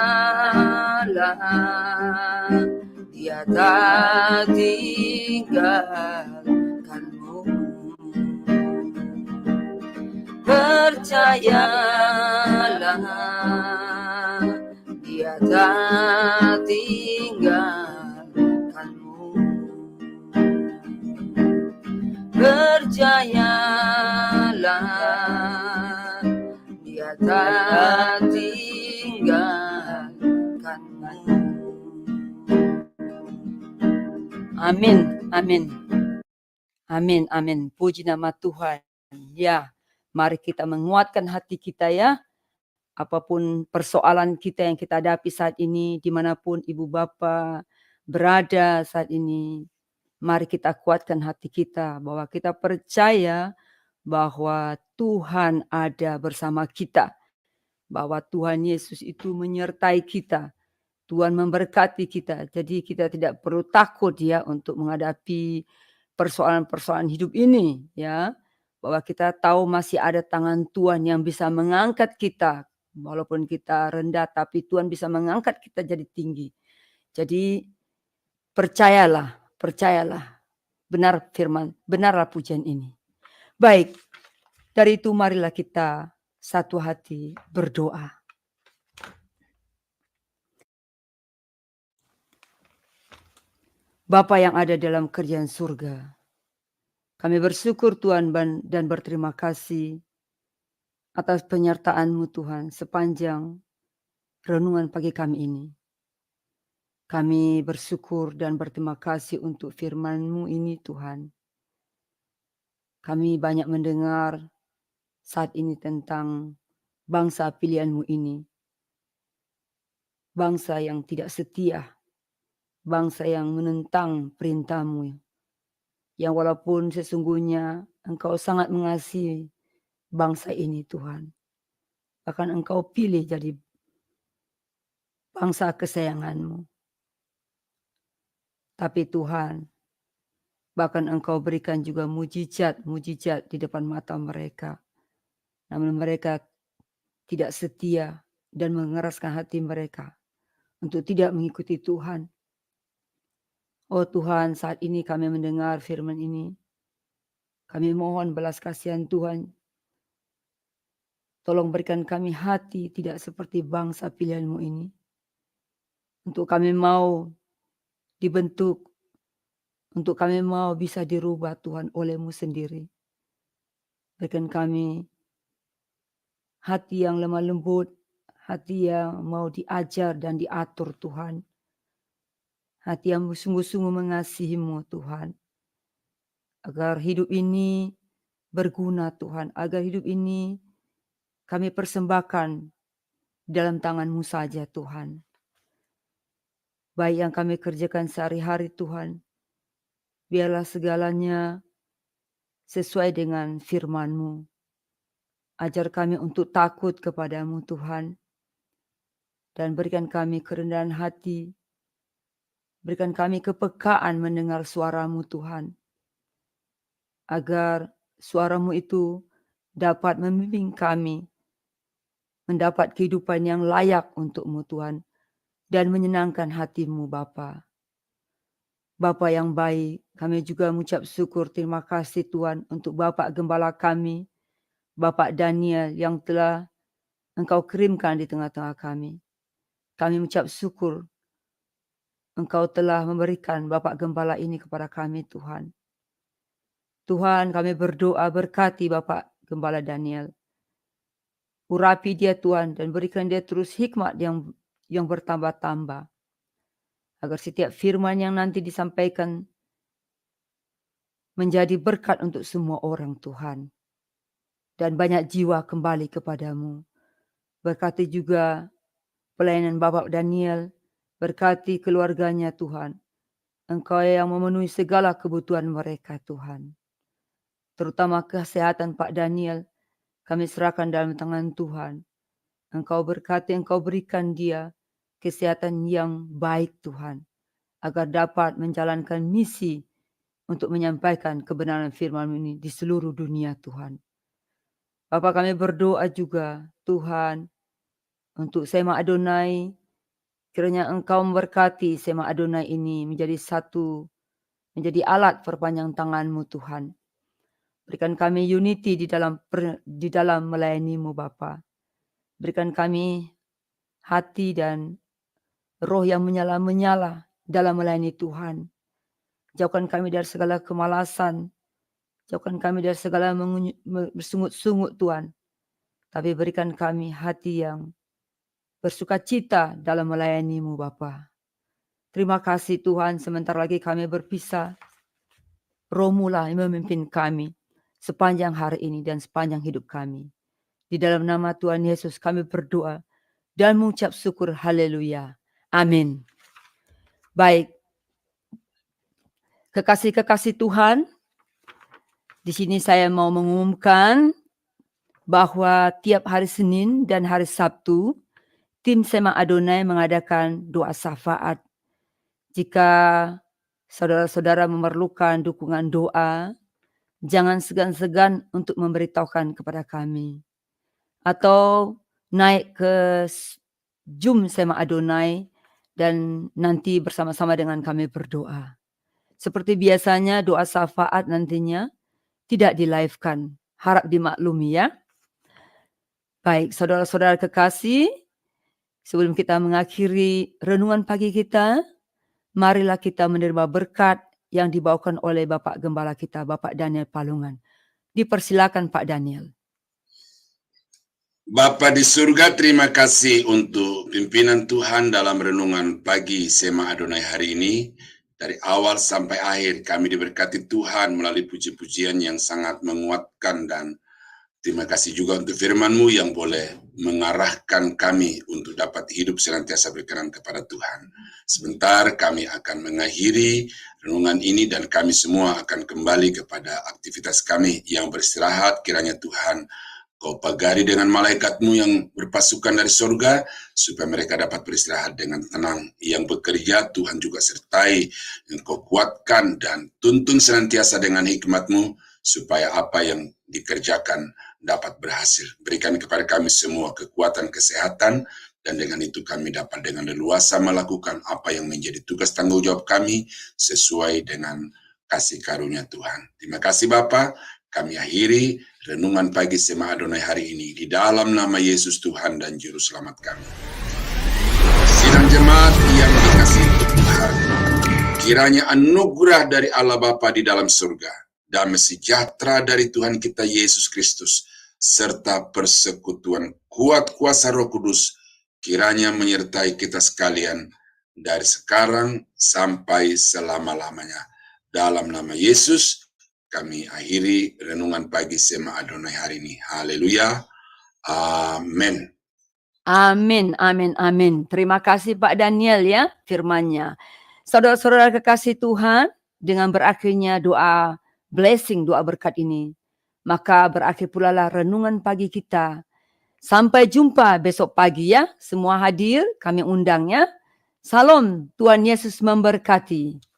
Dia tak tinggalkanmu. Percayalah, Dia tak tinggalkanmu. Percayalah, Dia tak tinggalkanmu. Amin, amin. Amin, amin. Puji nama Tuhan. Ya, mari kita menguatkan hati kita ya. Apapun persoalan kita yang kita hadapi saat ini, dimanapun ibu bapa berada saat ini, mari kita kuatkan hati kita bahwa kita percaya bahwa Tuhan ada bersama kita. Bahwa Tuhan Yesus itu menyertai kita. Tuhan memberkati kita. Jadi kita tidak perlu takut ya untuk menghadapi persoalan-persoalan hidup ini ya. Bahwa kita tahu masih ada tangan Tuhan yang bisa mengangkat kita. Walaupun kita rendah tapi Tuhan bisa mengangkat kita jadi tinggi. Jadi percayalah. Benar firman, benarlah pujian ini. Baik, dari itu marilah kita satu hati berdoa. Bapa yang ada dalam kerajaan surga, kami bersyukur Tuhan dan berterima kasih atas penyertaan-Mu Tuhan sepanjang renungan pagi kami ini. Kami bersyukur dan berterima kasih untuk firman-Mu ini Tuhan. Kami banyak mendengar saat ini tentang bangsa pilihan-Mu ini. Bangsa yang tidak setia, bangsa yang menentang perintah-Mu. Yang walaupun sesungguhnya Engkau sangat mengasihi bangsa ini Tuhan. Bahkan Engkau pilih jadi bangsa kesayangan-Mu. Tapi Tuhan, bahkan Engkau berikan juga mujizat di depan mata mereka. Namun mereka tidak setia dan mengeraskan hati mereka untuk tidak mengikuti Tuhan. Oh Tuhan, saat ini kami mendengar firman ini. Kami mohon belas kasihan Tuhan. Tolong berikan kami hati tidak seperti bangsa pilihan-Mu ini. Untuk kami mau dibentuk, untuk kami mau bisa dirubah Tuhan oleh-Mu sendiri. Berikan kami hati yang lemah lembut, hati yang mau diajar dan diatur Tuhan. Hati yang sungguh-sungguh mengasihi-Mu Tuhan. Agar hidup ini berguna Tuhan. Agar hidup ini kami persembahkan dalam tangan-Mu saja Tuhan. Baik yang kami kerjakan sehari-hari Tuhan. Biarlah segalanya sesuai dengan firman-Mu. Ajar kami untuk takut kepada-Mu Tuhan. Dan berikan kami kerendahan hati. Berikan kami kepekaan mendengar suara-Mu Tuhan. Agar suara-Mu itu dapat membimbing kami. Mendapat kehidupan yang layak untuk-Mu Tuhan. Dan menyenangkan hati-Mu Bapa. Bapa yang baik, kami juga mengucap syukur terima kasih Tuhan untuk Bapak Gembala kami. Bapak Daniel yang telah Engkau kirimkan di tengah-tengah kami. Kami mengucap syukur Engkau telah memberikan Bapak Gembala ini kepada kami Tuhan. Tuhan kami berdoa berkati Bapak Gembala Daniel. Urapi dia Tuhan dan berikan dia terus hikmat yang bertambah-tambah. Agar setiap firman yang nanti disampaikan menjadi berkat untuk semua orang Tuhan. Dan banyak jiwa kembali kepadamu. Berkati juga pelayanan Bapak Daniel. Berkati keluarganya Tuhan. Engkau yang memenuhi segala kebutuhan mereka Tuhan. Terutama kesehatan Pak Daniel. Kami serahkan dalam tangan Tuhan. Engkau berkati, Engkau berikan dia kesehatan yang baik Tuhan. Agar dapat menjalankan misi untuk menyampaikan kebenaran firman ini di seluruh dunia Tuhan. Bapak kami berdoa juga Tuhan untuk Sema Adonai. Kiranya Engkau memberkati Sema Adonai ini menjadi alat perpanjang tangan-Mu Tuhan. Berikan kami unity di dalam melayani-Mu Bapa. Berikan kami hati dan roh yang menyala-menyala dalam melayani Tuhan. Jauhkan kami dari segala kemalasan. Jauhkan kami dari segala bersungut-sungut Tuhan. Tapi berikan kami hati yang bersukacita dalam melayani-Mu Bapa. Terima kasih Tuhan, sebentar lagi kami berpisah. Roh-Mu lah yang memimpin kami sepanjang hari ini dan sepanjang hidup kami. Di dalam nama Tuhan Yesus kami berdoa dan mengucap syukur. Haleluya. Amin. Baik. Kekasih-kekasih Tuhan, di sini saya mau mengumumkan bahwa tiap hari Senin dan hari Sabtu, tim Sema Adonai mengadakan doa syafaat. Jika saudara-saudara memerlukan dukungan doa, jangan segan-segan untuk memberitahukan kepada kami. Atau naik ke Zoom Sema Adonai dan nanti bersama-sama dengan kami berdoa. Seperti biasanya doa syafaat nantinya tidak di-live-kan. Harap dimaklumi ya. Baik, saudara-saudara kekasih, sebelum kita mengakhiri renungan pagi kita, marilah kita menerima berkat yang dibawakan oleh Bapak Gembala kita, Bapak Daniel Palungan. Dipersilakan Pak Daniel. Bapa di surga, terima kasih untuk pimpinan Tuhan dalam renungan pagi Sema Adonai hari ini. Dari awal sampai akhir kami diberkati Tuhan melalui puji-pujian yang sangat menguatkan, dan terima kasih juga untuk firman-Mu yang boleh mengarahkan kami untuk dapat hidup senantiasa berkenan kepada Tuhan. Sebentar kami akan mengakhiri renungan ini dan kami semua akan kembali kepada aktivitas kami yang beristirahat. Kiranya Tuhan Kau pagari dengan malaikat-Mu yang berpasukan dari surga, supaya mereka dapat beristirahat dengan tenang. Yang bekerja, Tuhan juga sertai, Engkau kuatkan dan tuntun senantiasa dengan hikmat-Mu, supaya apa yang dikerjakan dapat berhasil. Berikan kepada kami semua kekuatan kesehatan, dan dengan itu kami dapat dengan leluasa melakukan apa yang menjadi tugas tanggung jawab kami, sesuai dengan kasih karunia Tuhan. Terima kasih Bapa. Kami akhiri renungan pagi Sema Adonai hari ini di dalam nama Yesus Tuhan dan Juru Selamat kami. Sidang jemaat yang dikasihi Tuhan, kiranya anugerah dari Allah Bapa di dalam surga, damai sejahtera dari Tuhan kita Yesus Kristus, serta persekutuan kuat kuasa Roh Kudus, kiranya menyertai kita sekalian dari sekarang sampai selama-lamanya. Dalam nama Yesus, kami akhiri renungan pagi Sema Adonai hari ini. Haleluya. Amin. Amin, amin, amin. Terima kasih Pak Daniel ya firman-Nya. Saudara-saudara kekasih Tuhan, dengan berakhirnya doa blessing, doa berkat ini, maka berakhir pula lah renungan pagi kita. Sampai jumpa besok pagi ya. Semua hadir, kami undangnya. Salam, Tuhan Yesus memberkati.